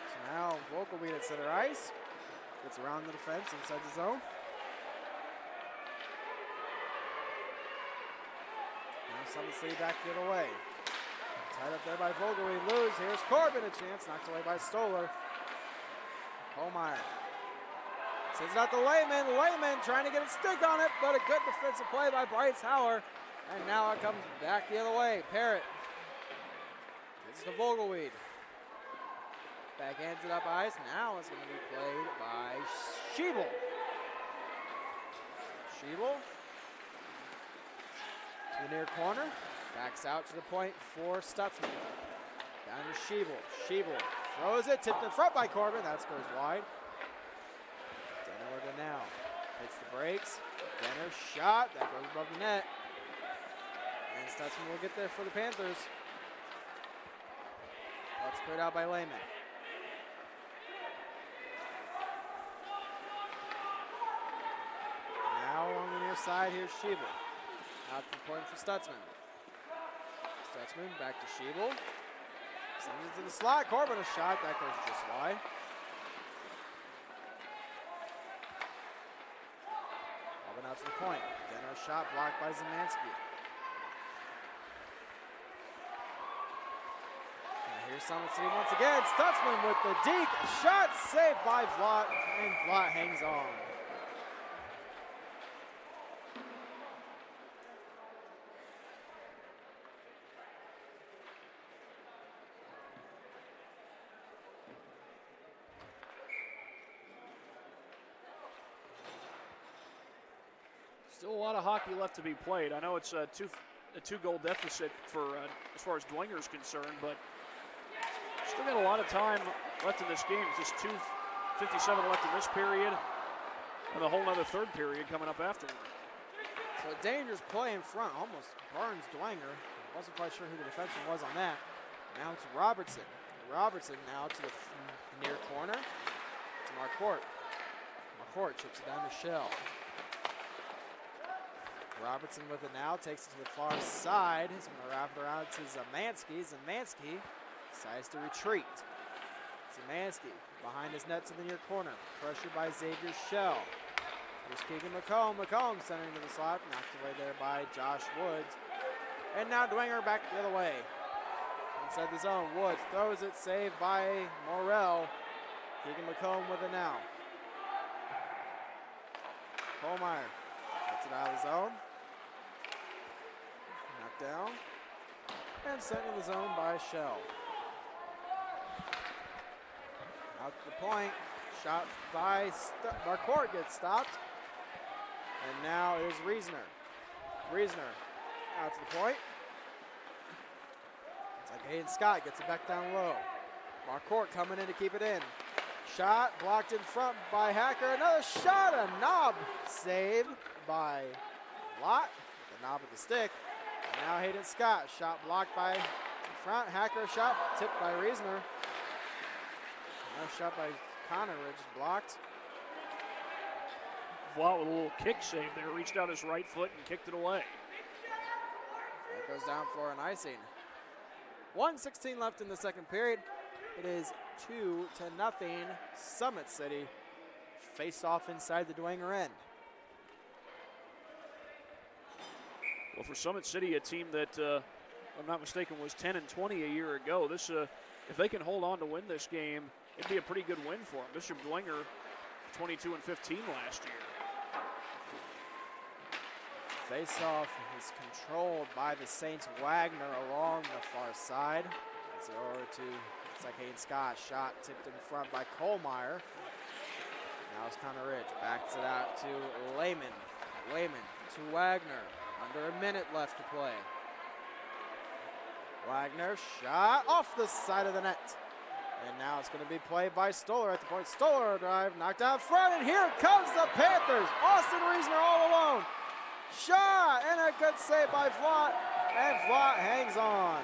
So now Vogelweed at center ice. Gets around the defense inside the zone. Now Summit City back the other way. Tied up there by Vogel. We lose. Here's Corbin, a chance. Knocked away by Stoller. Kohlmeyer sends it out to Lehman. Lehman trying to get a stick on it, but a good defensive play by Bryce Hauer. And now it comes back the other way. Parrott gets to Vogelweed. Backhands it up ice. Now it's going to be played by Schiebel. Schiebel to the near corner. Backs out to the point for Stutzman. Down to Schiebel. Schiebel throws it. Tipped in front by Corbin. That goes wide. Denner to now. Hits the brakes. Denner shot. That goes above the net. And Stutzman will get there for the Panthers. That's cleared out by Lehman. Now on the near side, here's Schiebel. Out to the point for Stutzman. Stutzman back to Schiebel. Sends it to the slot. Corbin a shot. That goes just wide. Corbin out to the point. Denner shot blocked by Zemansky. And here's Summit City once again. Stutzman with the deke. Shot saved by Vlot. And Vlot hangs on.
Still a lot of hockey left to be played. I know it's a two-goal deficit for as far as Dwenger is concerned, but still got a lot of time left in this game. Just 2:57 left in this period, and a whole nother third period coming up afterward.
So a dangerous play in front, almost burns Dwenger. Wasn't quite sure who the defenseman was on that. Now it's Robertson. Robertson now to the near corner to Marquardt. Marquardt chips it down to Shell. Robertson with it now, takes it to the far side. He's going to wrap it around to Zemansky. Zemansky decides to retreat. Zemansky behind his net to the near corner. Pressured by Xavier Shell. Here's Keegan McComb. McComb centering to the slot. Knocked away there by Josh Woods. And now Dwenger back the other way. Inside the zone, Woods throws it, saved by Morrell. Keegan McComb with it now. Kohlmeyer gets it out of the zone. Knocked down. And sent to the zone by Shell. Out to the point. Shot by Marquardt gets stopped. And now is Reisner. Reisner out to the point. It's like Hayden Scott gets it back down low. Marquardt coming in to keep it in. Shot blocked in front by Hacker. Another shot, a knob save by Lott. The knob of the stick. And now Hayden Scott. Shot blocked by front. Hacker shot tipped by Reisner. Another shot by Connor, just blocked.
Vlot with a little kick save there. Reached out his right foot and kicked it away.
That goes down for an icing. 1:16 left in the second period. It is 2-0 Summit City. Face off inside the Dwenger end.
Well, for Summit City, a team that, if I'm not mistaken, was 10-20 a year ago. This, if they can hold on to win this game, it'd be a pretty good win for them. Bishop Dwenger, 22-15 last year.
Face-off is controlled by the Saints. Wagner along the far side. It's over to, looks like Hayden Scott. Shot tipped in front by Kohlmeyer. Now it's Connor Ridge. Backs it out to Lehman. Lehman to Wagner. Under a minute left to play. Wagner shot off the side of the net. And now it's going to be played by Stoller at the point. Stoller drive, knocked out front, and here comes the Panthers. Austin Reisner all alone. Shot, and a good save by Vlot, and Vlot hangs on.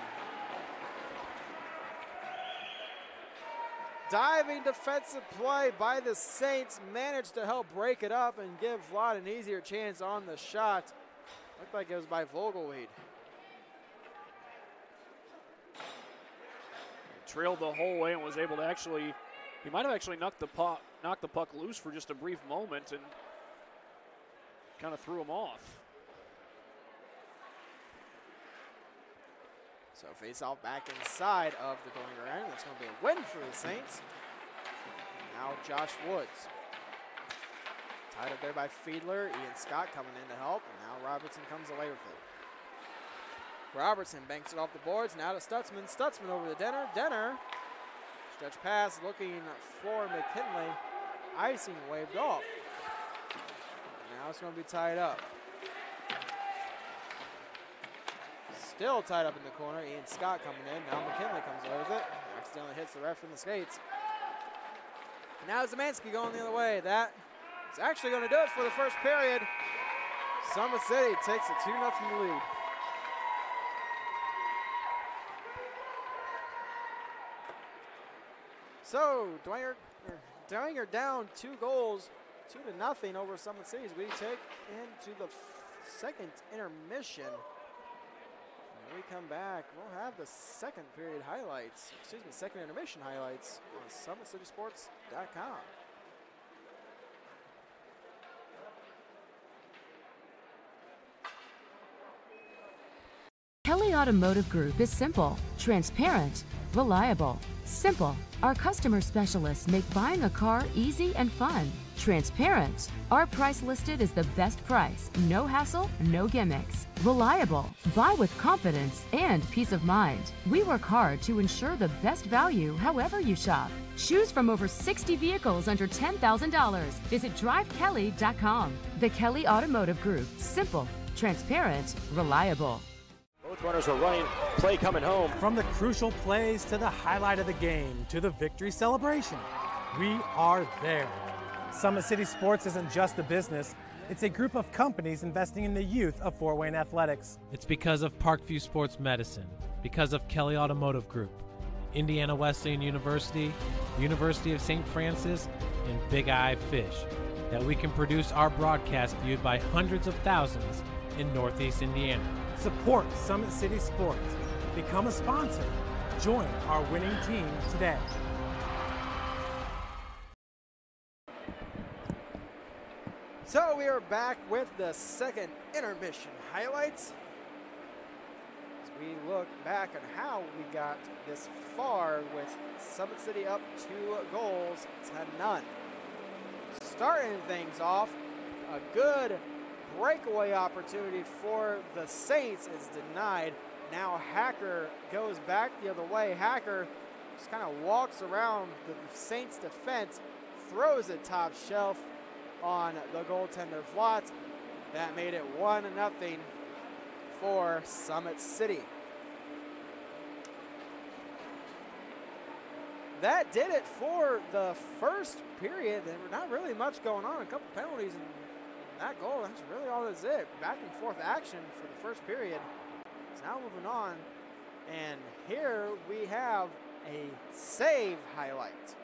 Diving defensive play by the Saints managed to help break it up and give Vlot an easier chance on the shot. Looked like it was by Vogelweed.
Trailed the whole way and was able to actually He might have actually knocked the puck loose for just a brief moment and kind of threw him off.
So face off back inside of the Dwenger end. That's going to be a win for the Saints. Now Josh Woods. Tied up there by Fiedler. Ian Scott coming in to help. And now Robertson comes away with it. Robertson banks it off the boards. Now to Stutzman. Stutzman over to Denner. Denner. Stretch pass looking for McKinley. Icing waved off. Now it's going to be tied up. Still tied up in the corner. Ian Scott coming in. Now McKinley comes away with it. Accidentally hits the ref in the skates. Now Zemansky going the other way. That is actually going to do it for the first period. Summit City takes a 2-0 lead. So Dwenger down 2 goals, 2-0 over Summit City. We take into the second intermission. When we come back, we'll have the second period highlights, second intermission highlights on SummitCitySports.com.
Kelly Automotive Group is simple, transparent, reliable. Simple. Our customer specialists make buying a car easy and fun. Transparent. Our price listed is the best price. No hassle, no gimmicks. Reliable. Buy with confidence and peace of mind. We work hard to ensure the best value however you shop. Choose from over 60 vehicles under $10,000. Visit drivekelly.com. The Kelly Automotive Group. Simple, transparent, reliable.
Both runners are running, play coming home.
From the crucial plays to the highlight of the game to the victory celebration, we are there. Summit City Sports isn't just a business, it's a group of companies investing in the youth of Fort Wayne athletics.
It's because of Parkview Sports Medicine, because of Kelly Automotive Group, Indiana Wesleyan University, University of St. Francis, and Big Eye Fish, that we can produce our broadcast viewed by hundreds of thousands in Northeast Indiana.
Support Summit City Sports. Become a sponsor. Join our winning team today.
So we are back with the second intermission highlights. As we look back on how we got this far with Summit City up 2-0. Starting things off, a good breakaway opportunity for the Saints is denied. Now Hacker goes back the other way. Hacker just kind of walks around the Saints defense, throws it top shelf on the goaltender Vlad. That made it 1-0 for Summit City. That did it for the first period. There were not really much going on. A couple penalties and that goal, that's really all that's it. Back and forth action for the first period. It's now moving on. And here we have a save highlight.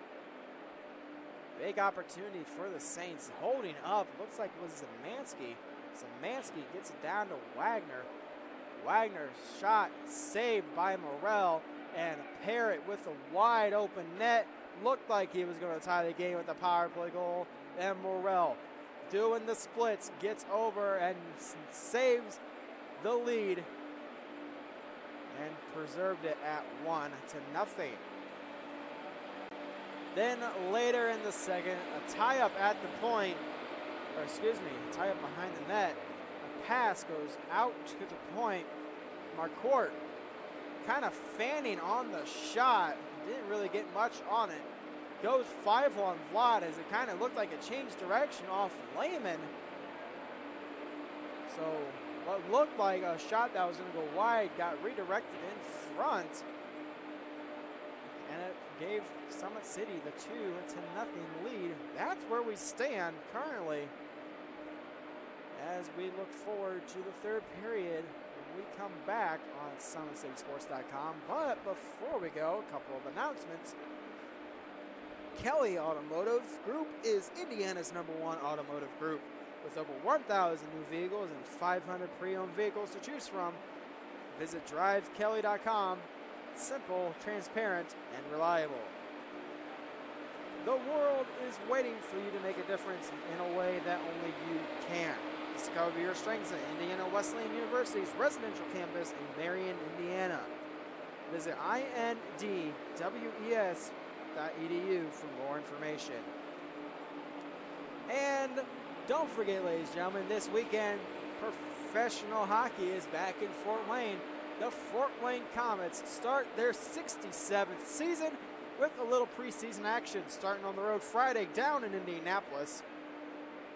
Big opportunity for the Saints. Holding up, looks like it was Zemansky. Zemansky gets it down to Wagner. Wagner's shot saved by Morrell. And pair it with a wide open net. Looked like he was going to tie the game with the power play goal. And Morrell, doing the splits, gets over and saves the lead and preserved it at 1-0. Then later in the second, a tie-up at the point, or excuse me, a tie-up behind the net. A pass goes out to the point. Marquardt kind of fanning on the shot. Didn't really get much on it. Goes 5 on Vlad as it kind of looked like it changed direction off Lehman. So what looked like a shot that was going to go wide got redirected in front. And it gave Summit City the 2-0 lead. That's where we stand currently as we look forward to the third period when we come back on SummitCitySports.com. But before we go, a couple of announcements. Kelly Automotive Group is Indiana's #1 automotive group with over 1,000 new vehicles and 500 pre-owned vehicles to choose from. Visit drivekelly.com. Simple, transparent, and reliable. the world is waiting for you to make a difference in a way that only you can. Discover your strengths at Indiana Wesleyan University's residential campus in Marion, Indiana. Visit indwes.edu for more information. And don't forget, ladies and gentlemen, this weekend, professional hockey is back in Fort Wayne. The Fort Wayne Comets start their 67th season with a little preseason action starting on the road Friday down in Indianapolis.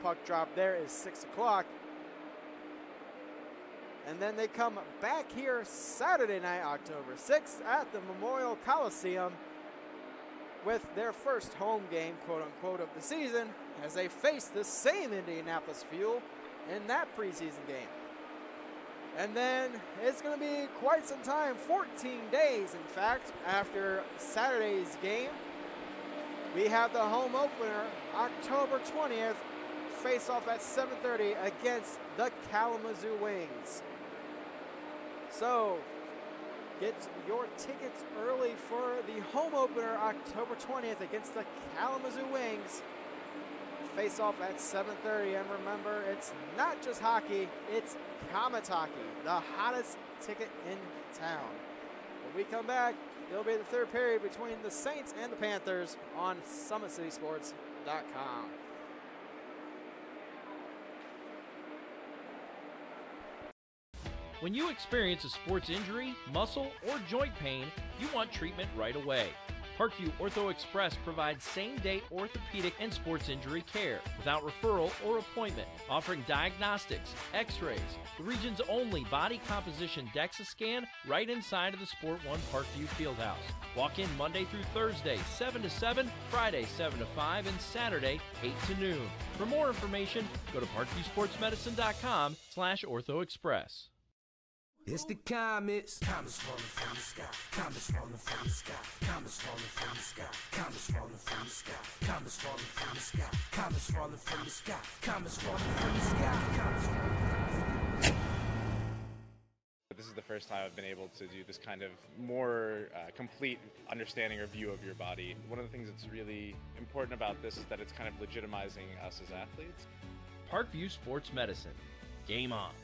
Puck drop there is 6 o'clock. And then they come back here Saturday night, October 6th at the Memorial Coliseum with their first home game, quote-unquote, of the season as they face the same Indianapolis Fuel in that preseason game. And then it's going to be quite some time, 14 days, in fact, after Saturday's game. We have the home opener, October 20th, face-off at 7:30 against the Kalamazoo Wings. So, get your tickets early for the home opener October 20th against the Kalamazoo Wings. Face off at 7:30, and remember, it's not just hockey, it's Comet Hockey, the hottest ticket in town. When we come back, it'll be the third period between the Saints and the Panthers on SummitCitySports.com.
When you experience a sports injury, muscle, or joint pain, you want treatment right away. Parkview Ortho Express provides same-day orthopedic and sports injury care without referral or appointment, offering diagnostics, x-rays, the region's only body composition DEXA scan right inside of the Sport One Parkview Fieldhouse. Walk in Monday through Thursday, 7 to 7, Friday, 7 to 5, and Saturday, 8 to noon. For more information, go to parkviewsportsmedicine.com/orthoexpress.
It's the comets. Comets falling from the sky. Comets falling from the sky. Comets falling from the sky. Comets falling from the sky. Comets falling from the sky. Comets falling from the sky. Comets falling from the sky. Comets falling from the sky.
This is the first time I've been able to do this kind of more complete understanding or view of your body. One of the things that's really important about this is that it's kind of legitimizing us as athletes.
Parkview Sports Medicine. Game on.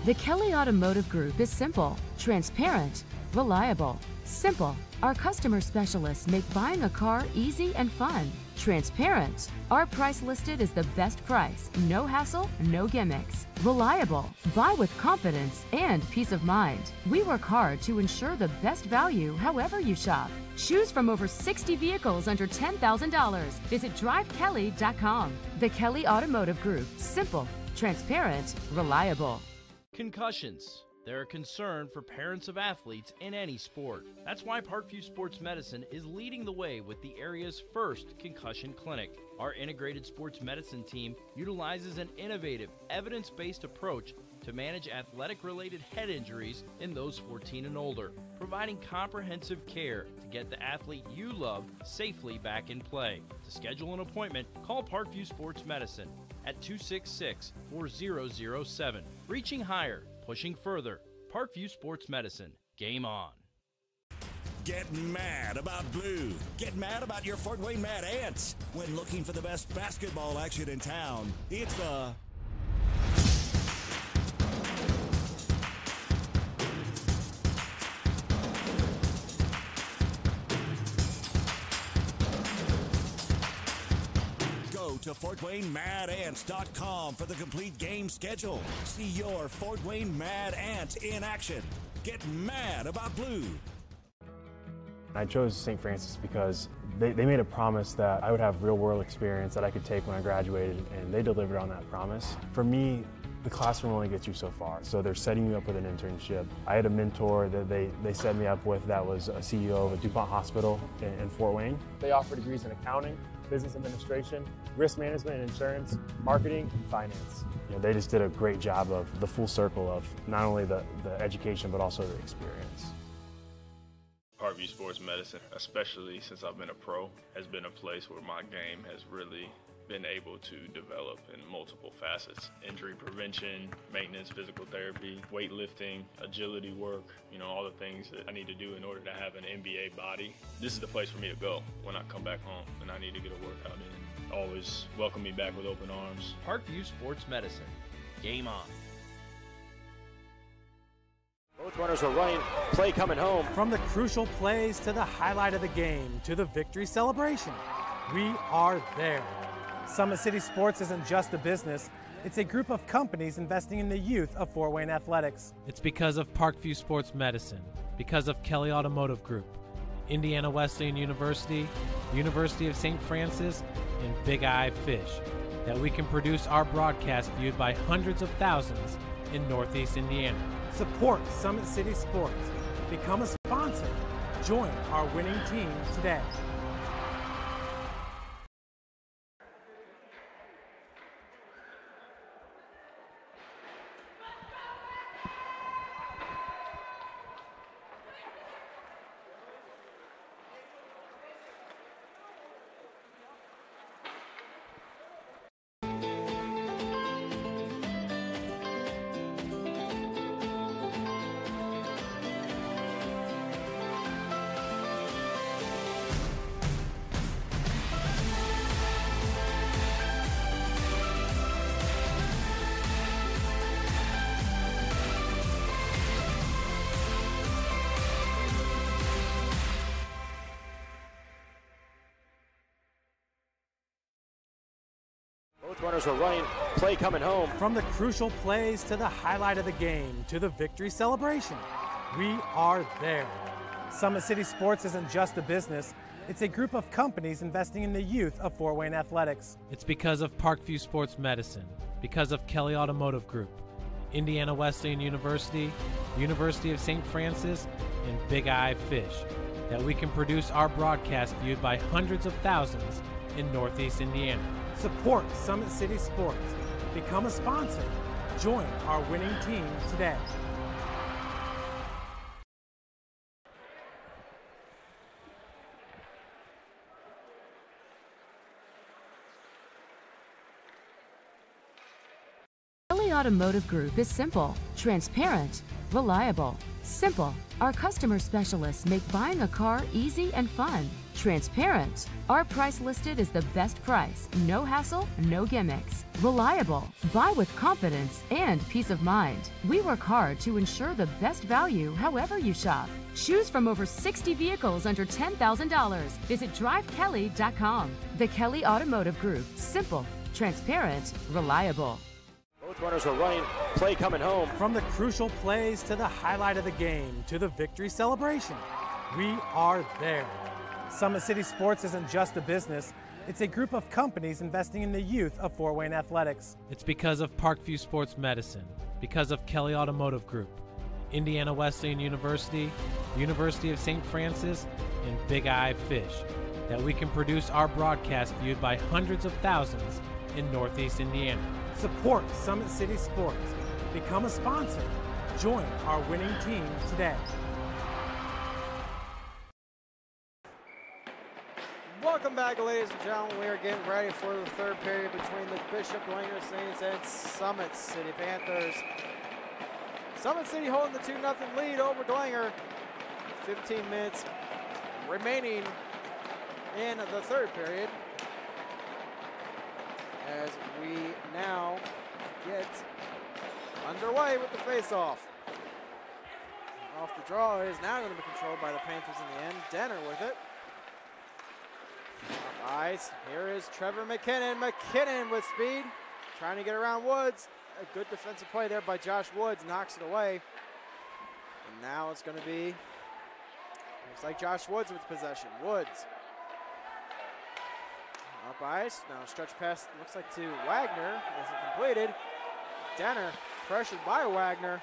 The Kelly Automotive Group is simple, transparent, reliable. Simple. Our customer specialists make buying a car easy and fun. Transparent. Our price listed is the best price. No hassle, no gimmicks. Reliable. Buy with confidence and peace of mind. We work hard to ensure the best value however you shop. Choose from over 60 vehicles under $10,000. Visit drivekelly.com. The Kelly Automotive Group. Simple, transparent, reliable.
Concussions. They're a concern for parents of athletes in any sport. That's why Parkview Sports Medicine is leading the way with the area's first concussion clinic. Our integrated sports medicine team utilizes an innovative, evidence-based approach to manage athletic-related head injuries in those 14 and older, providing comprehensive care to get the athlete you love safely back in play. To schedule an appointment, call Parkview Sports Medicine at 266-4007. Reaching higher, pushing further. Parkview Sports Medicine. Game on.
Get mad about blue. Get mad about your Fort Wayne Mad Ants. When looking for the best basketball action in town, it's the to FortWayneMadAnts.com for the complete game schedule. See your Fort Wayne Mad Ants in action. Get mad about blue.
I chose St. Francis because they made a promise that I would have real-world experience that I could take when I graduated, and they delivered on that promise. For me, the classroom only gets you so far. So they're setting you up with an internship. I had a mentor that they set me up with that was a CEO of a DuPont hospital in Fort Wayne. They offer degrees in accounting, business administration, risk management and insurance, marketing, and finance. You know, they just did a great job of the full circle of not only the education, but also the experience.
Parkview Sports Medicine, especially since I've been a pro, has been a place where my game has really been able to develop in multiple facets. Injury prevention, maintenance, physical therapy, weightlifting, agility work, you know, all the things that I need to do in order to have an NBA body. This is the place for me to go when I come back home and I need to get a workout in. Always welcome me back with open arms.
Parkview Sports Medicine. Game on.
Both runners are running, play coming home.
From the crucial plays to the highlight of the game to the victory celebration, we are there. Summit City Sports isn't just a business, it's a group of companies investing in the youth of Fort Wayne athletics.
It's because of Parkview Sports Medicine, because of Kelly Automotive Group, Indiana Wesleyan University, University of St. Francis, and Big Eye Fish, that we can produce our broadcast viewed by hundreds of thousands in Northeast Indiana.
Support Summit City Sports. Become a sponsor. Join our winning team today.
Both runners are running, play coming home.
From the crucial plays to the highlight of the game to the victory celebration, we are there. Summit City Sports isn't just a business, it's a group of companies investing in the youth of Fort Wayne athletics.
It's because of Parkview Sports Medicine, because of Kelly Automotive Group, Indiana Wesleyan University, University of St. Francis, and Big Eye Fish, that we can produce our broadcast viewed by hundreds of thousands in Northeast Indiana.
Support Summit City Sports. Become a sponsor. Join our winning team today.
Kelly Automotive Group is simple, transparent, reliable. Simple. Our customer specialists make buying a car easy and fun. Transparent. Our price listed is the best price. No hassle, no gimmicks. Reliable. Buy with confidence and peace of mind. We work hard to ensure the best value however you shop. Choose from over 60 vehicles under $10,000. Visit drivekelly.com. The Kelly Automotive Group. Simple, transparent, reliable.
Both runners are running, play coming home.
From the crucial plays to the highlight of the game to the victory celebration, we are there. Summit City Sports isn't just a business, it's a group of companies investing in the youth of Fort Wayne athletics.
It's because of Parkview Sports Medicine, because of Kelly Automotive Group, Indiana Wesleyan University, University of St. Francis, and Big Eye Fish, that we can produce our broadcast viewed by hundreds of thousands in Northeast Indiana.
Support Summit City Sports. Become a sponsor. Join our winning team today.
Welcome back, ladies and gentlemen. We are getting ready for the third period between the Bishop Dwenger Saints and Summit City Panthers. Summit City holding the 2-0 lead over Dwenger. 15 minutes remaining in the third period, as we now get underway with the face-off. Off the draw is now going to be controlled by the Panthers in the end. Denner with it. Ice. Here is Trevor McKinnon. McKinnon with speed, trying to get around Woods. A good defensive play there by Josh Woods, knocks it away. And now it's going to be, looks like Josh Woods with possession. Woods. Up ice. Now stretch pass, looks like to Wagner. Isn't completed. Denner pressured by Wagner.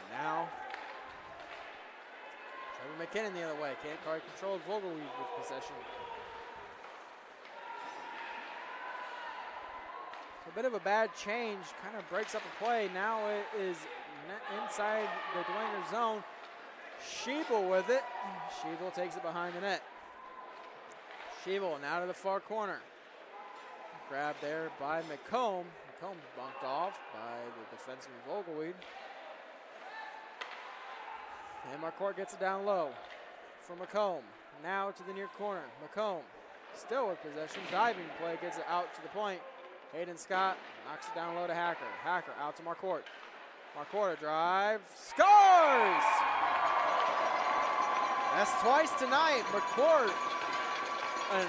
And now Trevor McKinnon the other way. Can't quite control Vogelweed with possession. So a bit of a bad change, kind of breaks up a play. Now it is inside the Dwenger zone. Schiebel with it. Schiebel takes it behind the net. Schiebel now to the far corner. Grabbed there by McComb. McComb's bumped off by the defenseman Vogelweed. And Marquardt gets it down low for McComb. Now to the near corner. McComb still with possession. Diving play gets it out to the point. Hayden Scott knocks it down low to Hacker. Hacker out to Marquardt. Marquardt a drive. Scores! That's twice tonight. McCourt, a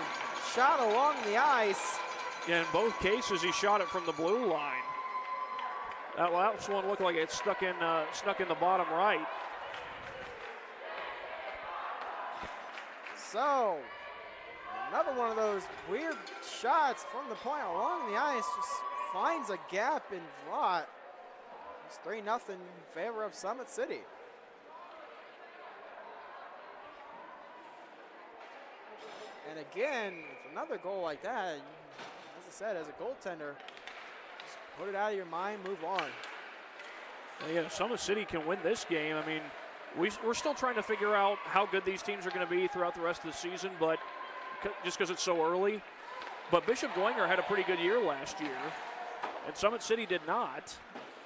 shot along the ice.
Yeah, in both cases, he shot it from the blue line. That last one looked like it stuck in the bottom right.
So, another one of those weird shots from the point along the ice. Just finds a gap in Vlad. It's 3-0 in favor of Summit City. And again, with another goal like that, as I said, as a goaltender, just put it out of your mind, move on.
And again, if Summit City can win this game, I mean, we're still trying to figure out how good these teams are going to be throughout the rest of the season, but just because it's so early. But Bishop Dwenger had a pretty good year last year, and Summit City did not.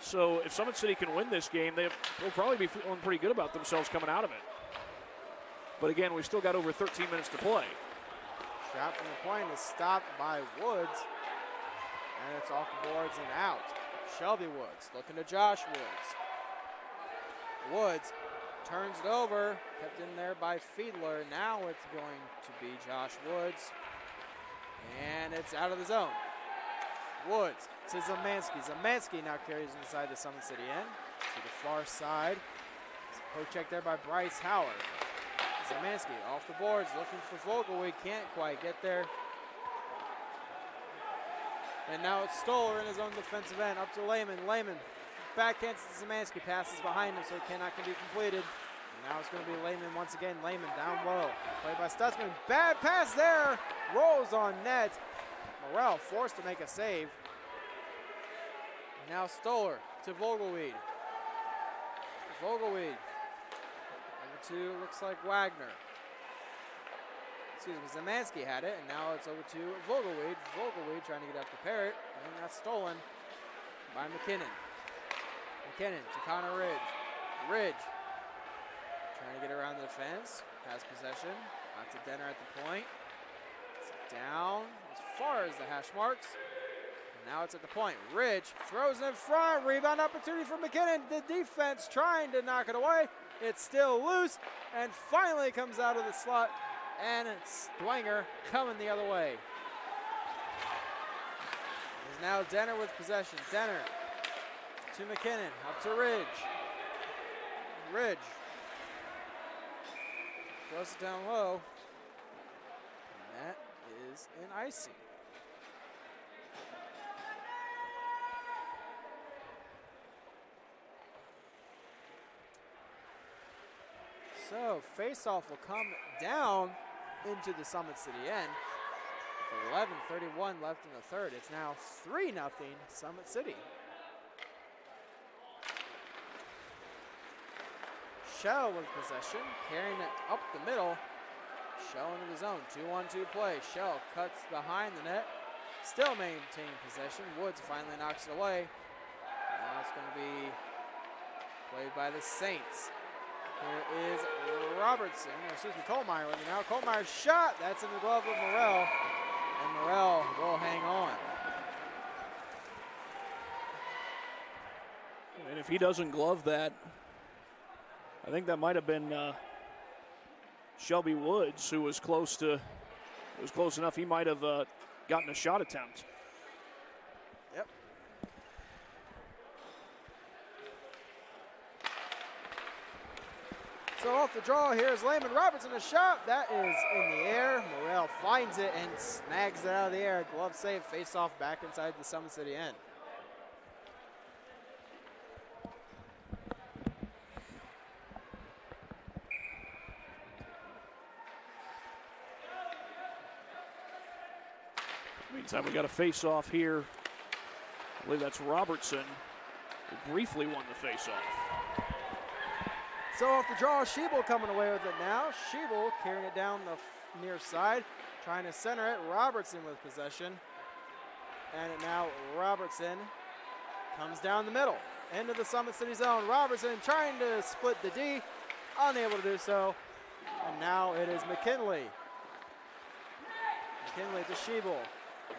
So if Summit City can win this game, they'll probably be feeling pretty good about themselves coming out of it. But again, we've still got over 13 minutes to play.
Shot from the point is stopped by Woods, and it's off the boards and out. Shelby Woods looking to Josh Woods. Woods turns it over, kept in there by Fiedler. Now it's going to be Josh Woods, and it's out of the zone. Woods to Zemansky. Zemansky now carries inside the Summit City end to the far side. Poke check there by Bryce Howard. Zemansky off the boards, looking for Vogelweed, can't quite get there. And now it's Stoller in his own defensive end, up to Lehman. Lehman backhands to Zemansky, passes behind him so it cannot be completed. And now it's going to be Lehman once again. Lehman down low, played by Stutzman. Bad pass there, rolls on net. Morrell forced to make a save. Now Stoller to Vogelweed. Vogelweed. To looks like Wagner. Excuse me, Zemansky had it, and now it's over to Vogelweed. Vogelweed trying to get up to Parrott, and that's stolen by McKinnon. McKinnon to Connor Ridge. Ridge trying to get around the defense. Has possession. Out to Denner at the point. It's down as far as the hash marks. And now it's at the point. Ridge throws in front. Rebound opportunity for McKinnon. The defense trying to knock it away. It's still loose and finally comes out of the slot, and it's Dwenger coming the other way. It's now Denner with possession. Denner to McKinnon, up to Ridge. Ridge throws it down low, and that is an icing. So face-off will come down into the Summit City end. With 11:31 left in the third. It's now 3-0 Summit City. Shell with possession, carrying it up the middle. Shell into the zone, 2-on-2 play. Shell cuts behind the net, still maintaining possession. Woods finally knocks it away. Now it's going to be played by the Saints. Here is Robertson, Kohlmeyer with it now. Kohlmeyer's shot, that's in the glove of Morrell, and Morrell will hang on.
And if he doesn't glove that, I think that might have been Shelby Woods, who was close enough. He might have gotten a shot attempt.
Yep. So off the draw, here's Lehman Robertson, a shot. That is in the air. Morrell finds it and snags it out of the air. Glove save, face off back inside the Summit City end.
Meantime, we got a face off here. I believe that's Robertson, who briefly won the face off.
So off the draw, Schiebel coming away with it now. Schiebel carrying it down the near side, trying to center it. Robertson with possession. And now Robertson comes down the middle, into the Summit City zone. Robertson trying to split the D, unable to do so. And now it is McKinley. McKinley to Schiebel.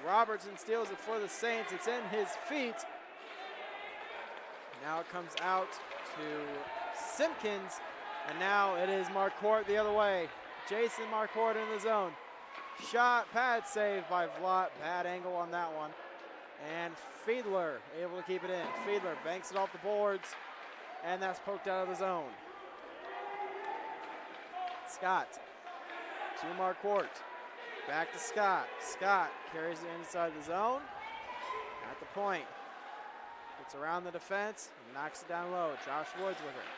Robertson steals it for the Saints. It's in his feet. Now it comes out to Simpkins, and now it is Marquardt the other way. Jason Marquardt in the zone. Shot, pad save by Vlot. Bad angle on that one. And Fiedler able to keep it in. Fiedler banks it off the boards, and that's poked out of the zone. Scott to Marquardt. Back to Scott. Scott carries it inside the zone. At the point. Gets around the defense, knocks it down low. Josh Woods with it.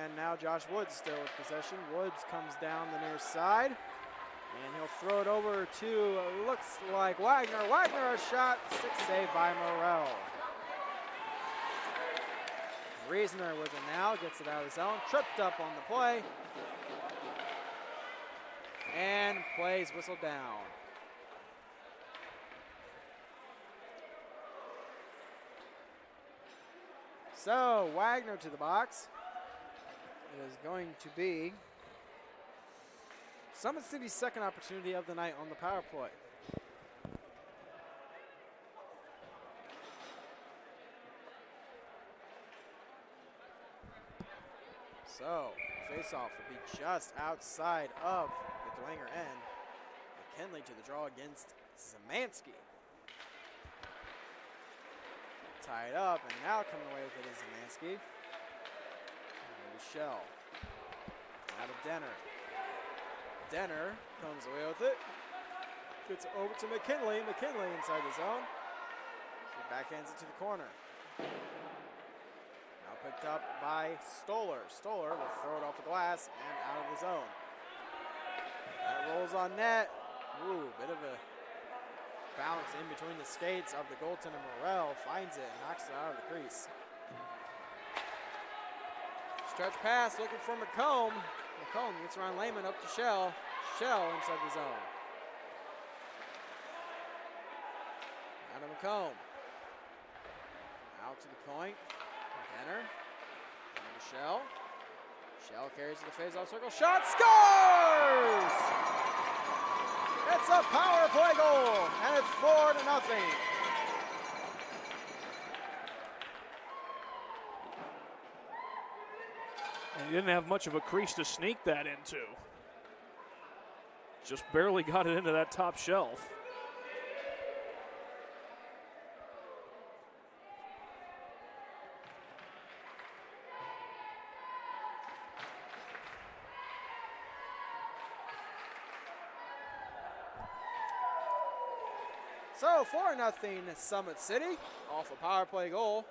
And now Josh Woods still with possession. Woods comes down the near side. And he'll throw it over to, looks like Wagner. Wagner, a shot. Stick save by Morrell. Reasoner with it now. Gets it out of the zone. Tripped up on the play. And plays whistled down. So Wagner to the box. It is going to be Summit City's second opportunity of the night on the power play. So face-off will be just outside of the Dwenger end. McKinley to the draw against Zemansky. Tied up, and now coming away with it is Zemansky. Michelle. Out of Denner. Denner comes away with it. Gets it over to McKinley. McKinley inside the zone. He backhands it to the corner. Now picked up by Stoller. Stoller will throw it off the glass and out of the zone. That rolls on net. Ooh, bit of a bounce in between the skates of the goaltender. Morrell finds it and knocks it out of the crease. Stretch pass looking for McComb. McComb gets around Lehman up to Shell. Shell inside the zone. Out of McComb. Out to the point. Denner. Down to Shell. Shell carries to the face-off circle. Shot, scores! It's a power play goal, and it's 4-0.
And he didn't have much of a crease to sneak that into. Just barely got it into that top shelf.
So 4-0 Summit City off a power play goal.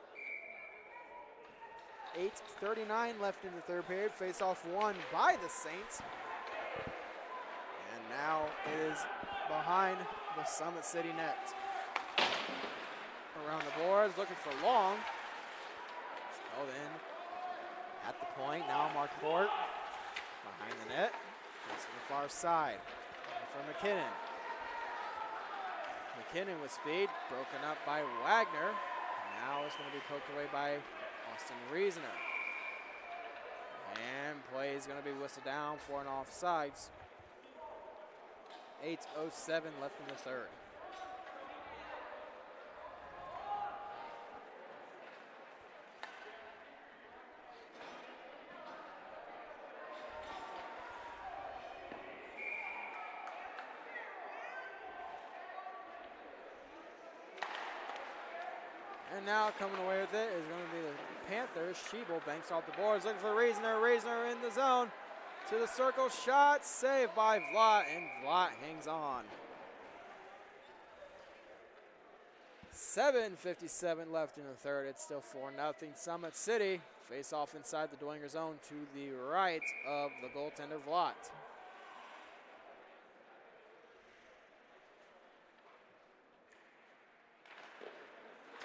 8:39 left in the third period. Face-off won by the Saints. And now it is behind the Summit City net. Around the boards, looking for Long. Held in at the point. Now Marquardt behind the net. Goes to the far side. For McKinnon. McKinnon with speed, broken up by Wagner. Now it's going to be poked away by Austin Reasoner. And play is going to be whistled down for an offsides. 8:07 left in the third. And now coming away with it is going to be the Panthers. Sheeble banks off the boards, looking for Reasoner. Reasoner in the zone. To the circle, shot, saved by Vlad, and Vlad hangs on. 7:57 left in the third. It's still 4-0 Summit City. Face off inside the Dwenger zone to the right of the goaltender Vlad.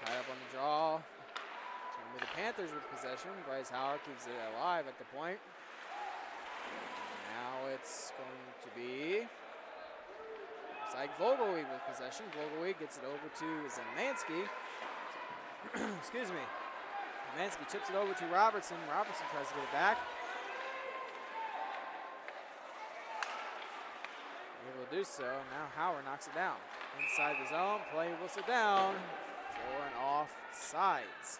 Tied up on the draw. It's going to be the Panthers with possession. Bryce Howard keeps it alive at the point. Now it's going to be like Vogelweed with possession. Vogelweed gets it over to Zemansky. Excuse me. Zemansky chips it over to Robertson. Robertson tries to get it back. Able to do so. Now Howard knocks it down. Inside the zone, play whistle down for an offsides.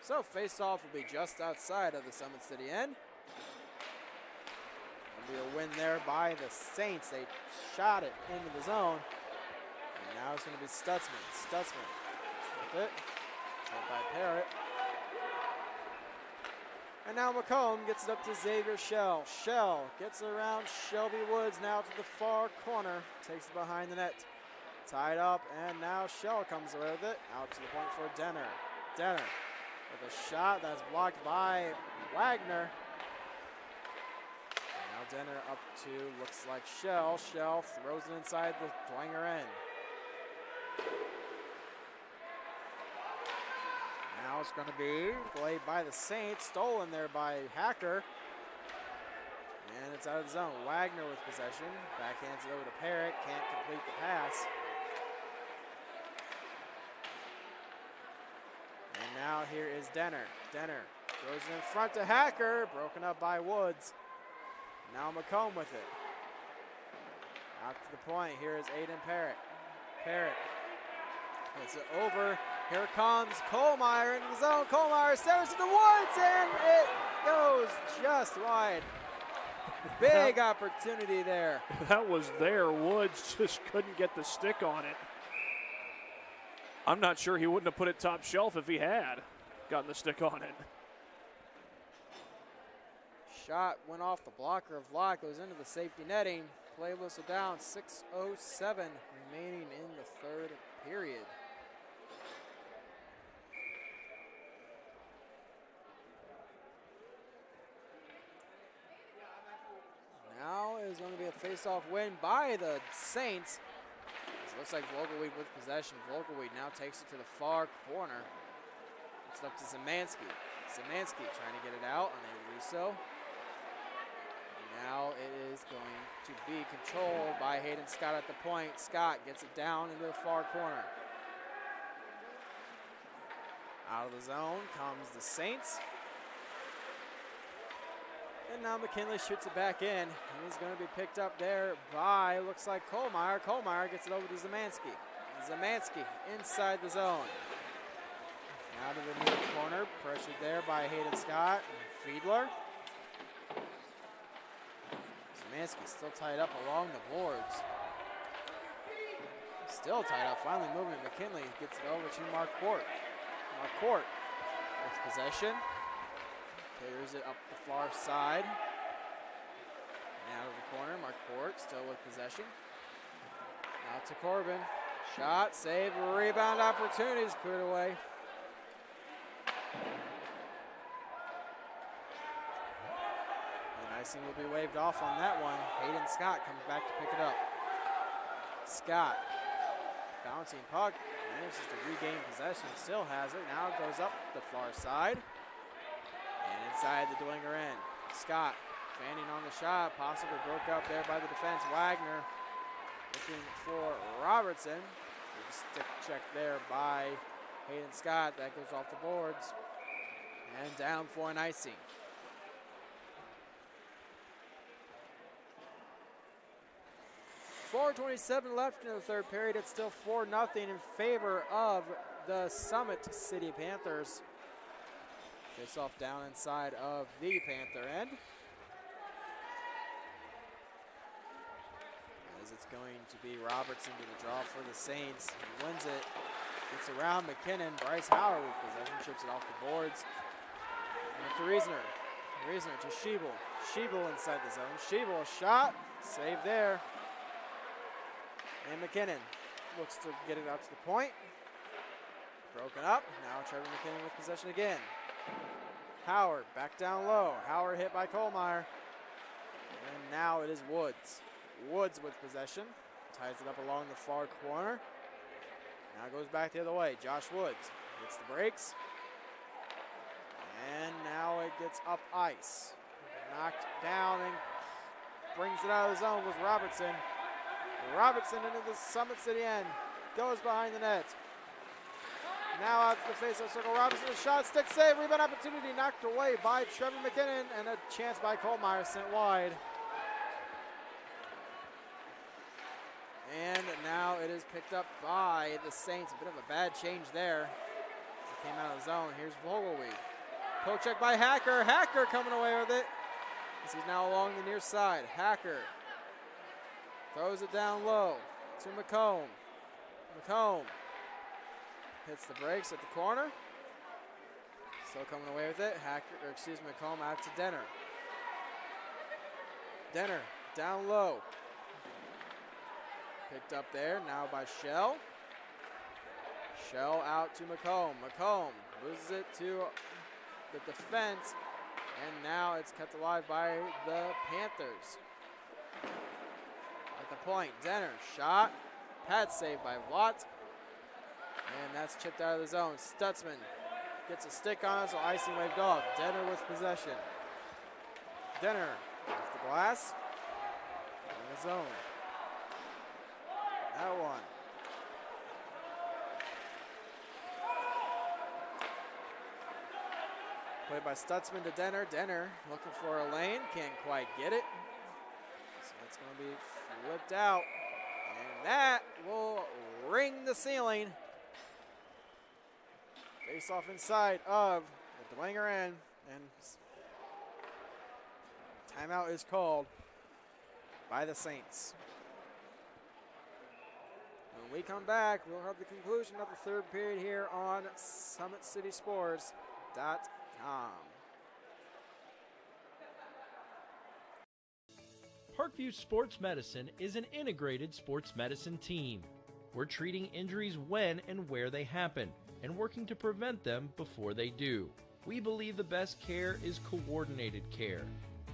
So face-off will be just outside of the Summit City end. It'll be a win there by the Saints. They shot it into the zone. And now it's going to be Stutzman. Stutzman with it. Hit by Parrott. And now McComb gets it up to Xavier Shell. Shell gets it around Shelby Woods now to the far corner. Takes it behind the net. Tied up, and now Shell comes away with it. Out to the point for Denner. Denner with a shot that's blocked by Wagner. And now Denner up to, looks like Shell. Shell throws it inside the Dwenger end. Now it's going to be played by the Saints, stolen there by Hacker. And it's out of the zone. Wagner with possession. Backhands it over to Parrott. Can't complete the pass. And now here is Denner. Denner throws it in front to Hacker. Broken up by Woods. Now McComb with it. Out to the point. Here is Aiden Parrott. Parrott gets it over. Here comes Kohlmeyer into the zone. Kohlmeyer centers to the Woods, and it goes just wide. Big opportunity there.
That was there. Woods just couldn't get the stick on it. I'm not sure he wouldn't have put it top shelf if he had gotten the stick on it.
Shot went off the blocker of Locke, goes into the safety netting. Play whistle down, 6:07 remaining in the third period. Now is going to be a face-off win by the Saints. It looks like Vogelweed with possession. Vogelweed now takes it to the far corner. It's up to Zemansky. Zemansky trying to get it out, unable to do so. Now it is going to be controlled by Hayden Scott at the point. Scott gets it down into the far corner. Out of the zone comes the Saints. And now McKinley shoots it back in. He's going to be picked up there by, looks like Kohlmeyer. Kohlmeyer gets it over to Zemansky. Zemansky inside the zone. Now to the near corner, pressured there by Hayden Scott and Fiedler. Zemansky still tied up along the boards. Still tied up, finally moving. McKinley gets it over to Marquardt. Marquardt with possession. Clears it up the far side. Now to the corner, Marquardt still with possession. Out to Corbin. Shot, save, rebound opportunities cleared away. And icing will be waved off on that one. Hayden Scott comes back to pick it up. Scott, bouncing puck, manages to regain possession, still has it. Now it goes up the far side. And inside the Dwenger end. Scott fanning on the shot, possibly broke up there by the defense. Wagner looking for Robertson. Big stick check there by Hayden Scott. That goes off the boards. And down for an icing. .427 left in the third period. It's still 4-0 in favor of the Summit City Panthers. Face off down inside of the Panther end. As it's going to be Robertson to the draw for the Saints. He wins it. Gets around McKinnon. Bryce Howard with possession. Chips it off the boards. Up to Reasoner. Reasoner to Schiebel. Schiebel inside the zone. Schiebel, shot. Save there. And McKinnon looks to get it out to the point. Broken up. Now Trevor McKinnon with possession again. Howard back down low. Howard hit by Kohlmeyer. And now it is Woods. Woods with possession. Ties it up along the far corner. Now it goes back the other way. Josh Woods gets the brakes. And now it gets up ice. Knocked down and brings it out of the zone was Robertson. Robertson into the Summit City end. Goes behind the net. Now out to the face-off circle. Robertson, a shot, stick save, rebound opportunity knocked away by Trevor McKinnon, and a chance by Kohlmeyer sent wide. And now it is picked up by the Saints. A bit of a bad change there. As it came out of the zone. Here's Vogelweed. Poke check by Hacker. Hacker coming away with it. As he's now along the near side. Hacker throws it down low to McComb. McComb hits the brakes at the corner. Still coming away with it. McComb out to Denner. Denner down low. Picked up there now by Shell. Shell out to McComb. McComb loses it to the defense. And now it's kept alive by the Panthers. At the point, Denner shot. Pad saved by Watt. And that's chipped out of the zone. Stutzman gets a stick on it, so icing waved off. Denner with possession. Denner off the glass. In the zone. That one. Played by Stutzman to Denner. Denner looking for a lane. Can't quite get it. So it's going to be flipped out. And that will ring the ceiling. Face off inside of the Dwenger end. And timeout is called by the Saints. When we come back, we'll have the conclusion of the third period here on SummitCitySports.com.
Parkview Sports Medicine is an integrated sports medicine team. We're treating injuries when and where they happen and working to prevent them before they do. We believe the best care is coordinated care,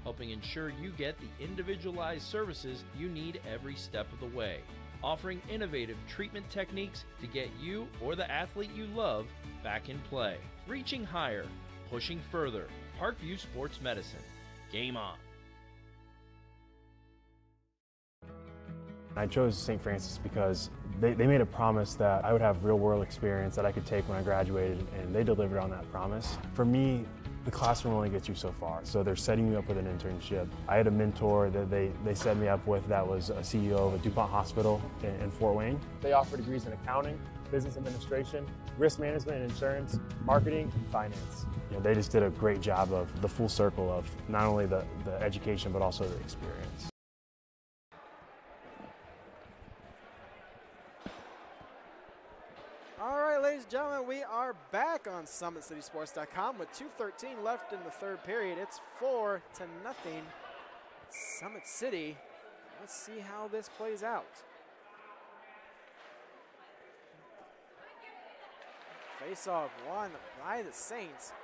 helping ensure you get the individualized services you need every step of the way. Offering innovative treatment techniques to get you or the athlete you love back in play. Reaching higher, pushing further. Parkview Sports Medicine. Game on.
I chose St. Francis because they made a promise that I would have real-world experience that I could take when I graduated, and they delivered on that promise. For me, the classroom only gets you so far, so they're setting you up with an internship. I had a mentor that they set me up with that was a CEO of a DuPont hospital in Fort Wayne. They offer degrees in accounting, business administration, risk management and insurance, marketing, and finance. You know, they just did a great job of the full circle of not only the education, but also the experience.
All right, ladies and gentlemen, we are back on SummitCitySports.com with 2:13 left in the third period. It's 4-0. Summit City. Let's see how this plays out. Face-off won by the Saints.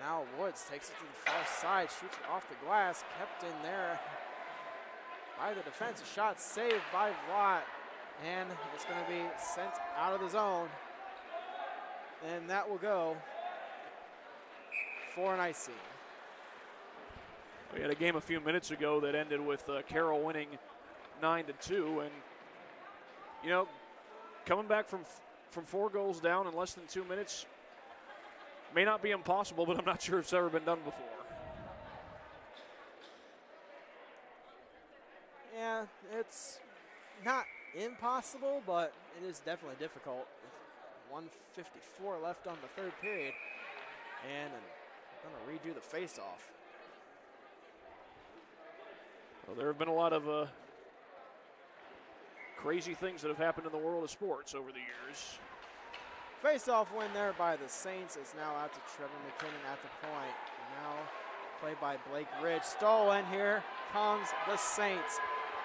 Now Woods takes it to the far side, shoots it off the glass, kept in there by the defense. A shot saved by Vlad. And it's going to be sent out of the zone. And that will go for an icing.
We had a game a few minutes ago that ended with Carroll winning 9-2. And, you know, coming back from 4 goals down in less than 2 minutes may not be impossible, but I'm not sure it's ever been done before.
Yeah, it's not impossible, but it is definitely difficult. With 1:54 left on the third period. And I'm going to redo the face-off.
Well, there have been a lot of crazy things that have happened in the world of sports over the years.
Face-off win there by the Saints. Is now out to Trevor McKinnon at the point. Now played by Blake Ridge. Stolen. Here comes the Saints.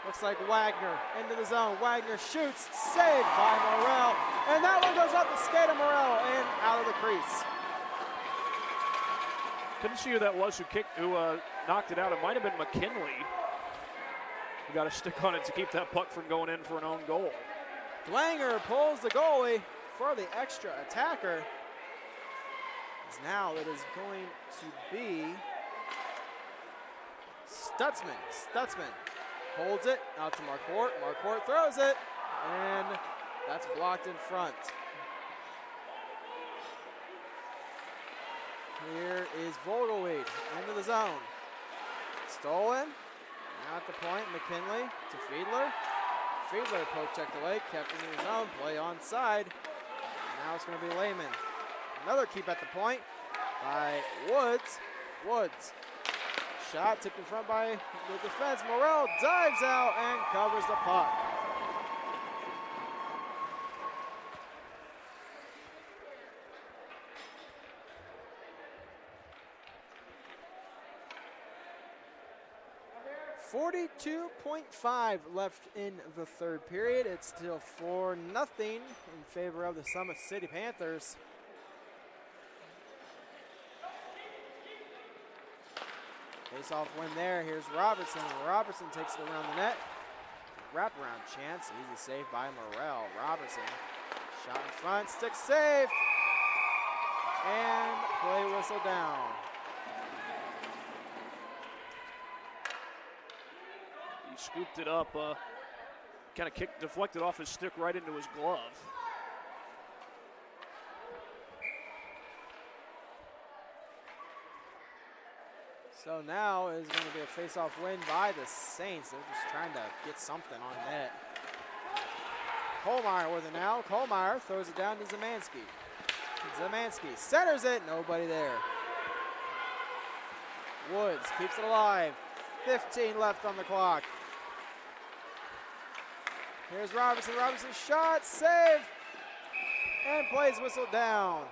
Looks like Wagner into the zone. Wagner shoots. Saved by Morrell. And that one goes up the skate of Morrell and out of the crease.
Couldn't see who that was who knocked it out. It might have been McKinley. We got to stick on it to keep that puck from going in for an own goal.
Dwenger pulls the goalie for the extra attacker. As now it is going to be Stutzman. Stutzman holds it out to Marquardt. Marquardt throws it, and that's blocked in front. Here is Vogelweed into the zone. Stolen. Now at the point, McKinley to Fiedler. Fiedler poke checked away, kept in his zone, play onside. Now it's going to be Lehman. Another keep at the point by Woods. Woods. Shot tipped in front by the defense. Morrell dives out and covers the puck. .5 left in the third period. It's still 4-0 in favor of the Summit City Panthers. Face-off win there. Here's Robertson. Robertson takes it around the net. Wraparound chance. Easy save by Morrell. Robertson. Shot in front. Stick saved. And play whistle down.
Scooped it up, kind of deflected off his stick right into his glove.
So now is going to be a face-off win by the Saints. They're just trying to get something on net. Kohlmeyer with it now. Kohlmeyer throws it down to Zemansky. Zemansky centers it. Nobody there. Woods keeps it alive. 15 left on the clock. Here's Robertson. Robertson shot, save, and plays whistle down.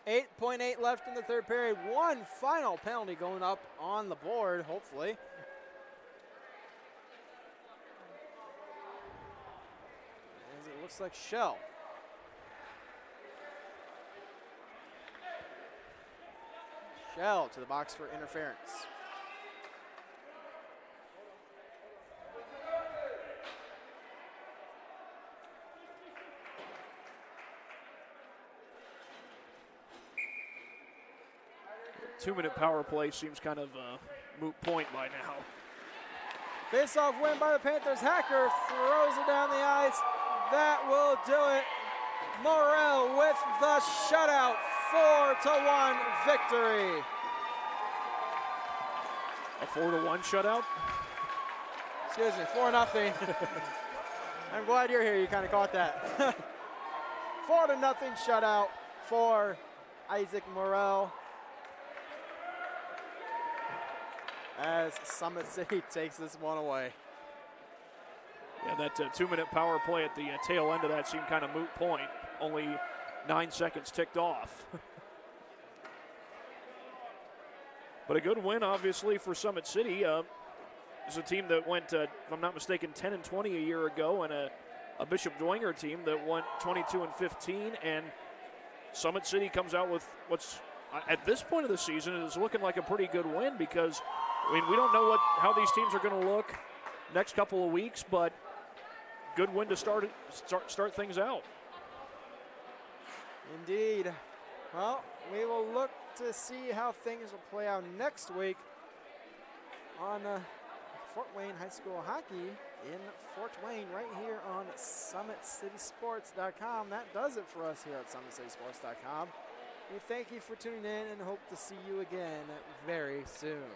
.8 left in the third period. One final penalty going up on the board, hopefully. As it looks like Shell. Shell to the box for interference.
Two-minute power play seems kind of a moot point by now.
Face-off win by the Panthers. Hacker throws it down the ice. That will do it. Morrell with the shutout. 4-1 victory.
A 4-1 shutout?
Excuse me, 4-0. I'm glad you're here. You kind of caught that. 4-0 shutout for Isaac Morrell. As Summit City takes this one away.
Yeah, that two-minute power play at the tail end of that seemed kind of moot point. Only 9 seconds ticked off. But a good win, obviously, for Summit City. It's a team that went, if I'm not mistaken, 10-20 a year ago, and a Bishop Dwenger team that went 22-15. And Summit City comes out with what's, at this point of the season, is looking like a pretty good win because, I mean, we don't know how these teams are going to look next couple of weeks, but good win to start things out.
Indeed. Well, we will look to see how things will play out next week on Fort Wayne High School Hockey in Fort Wayne right here on SummitCitySports.com. That does it for us here at SummitCitySports.com. We thank you for tuning in and hope to see you again very soon.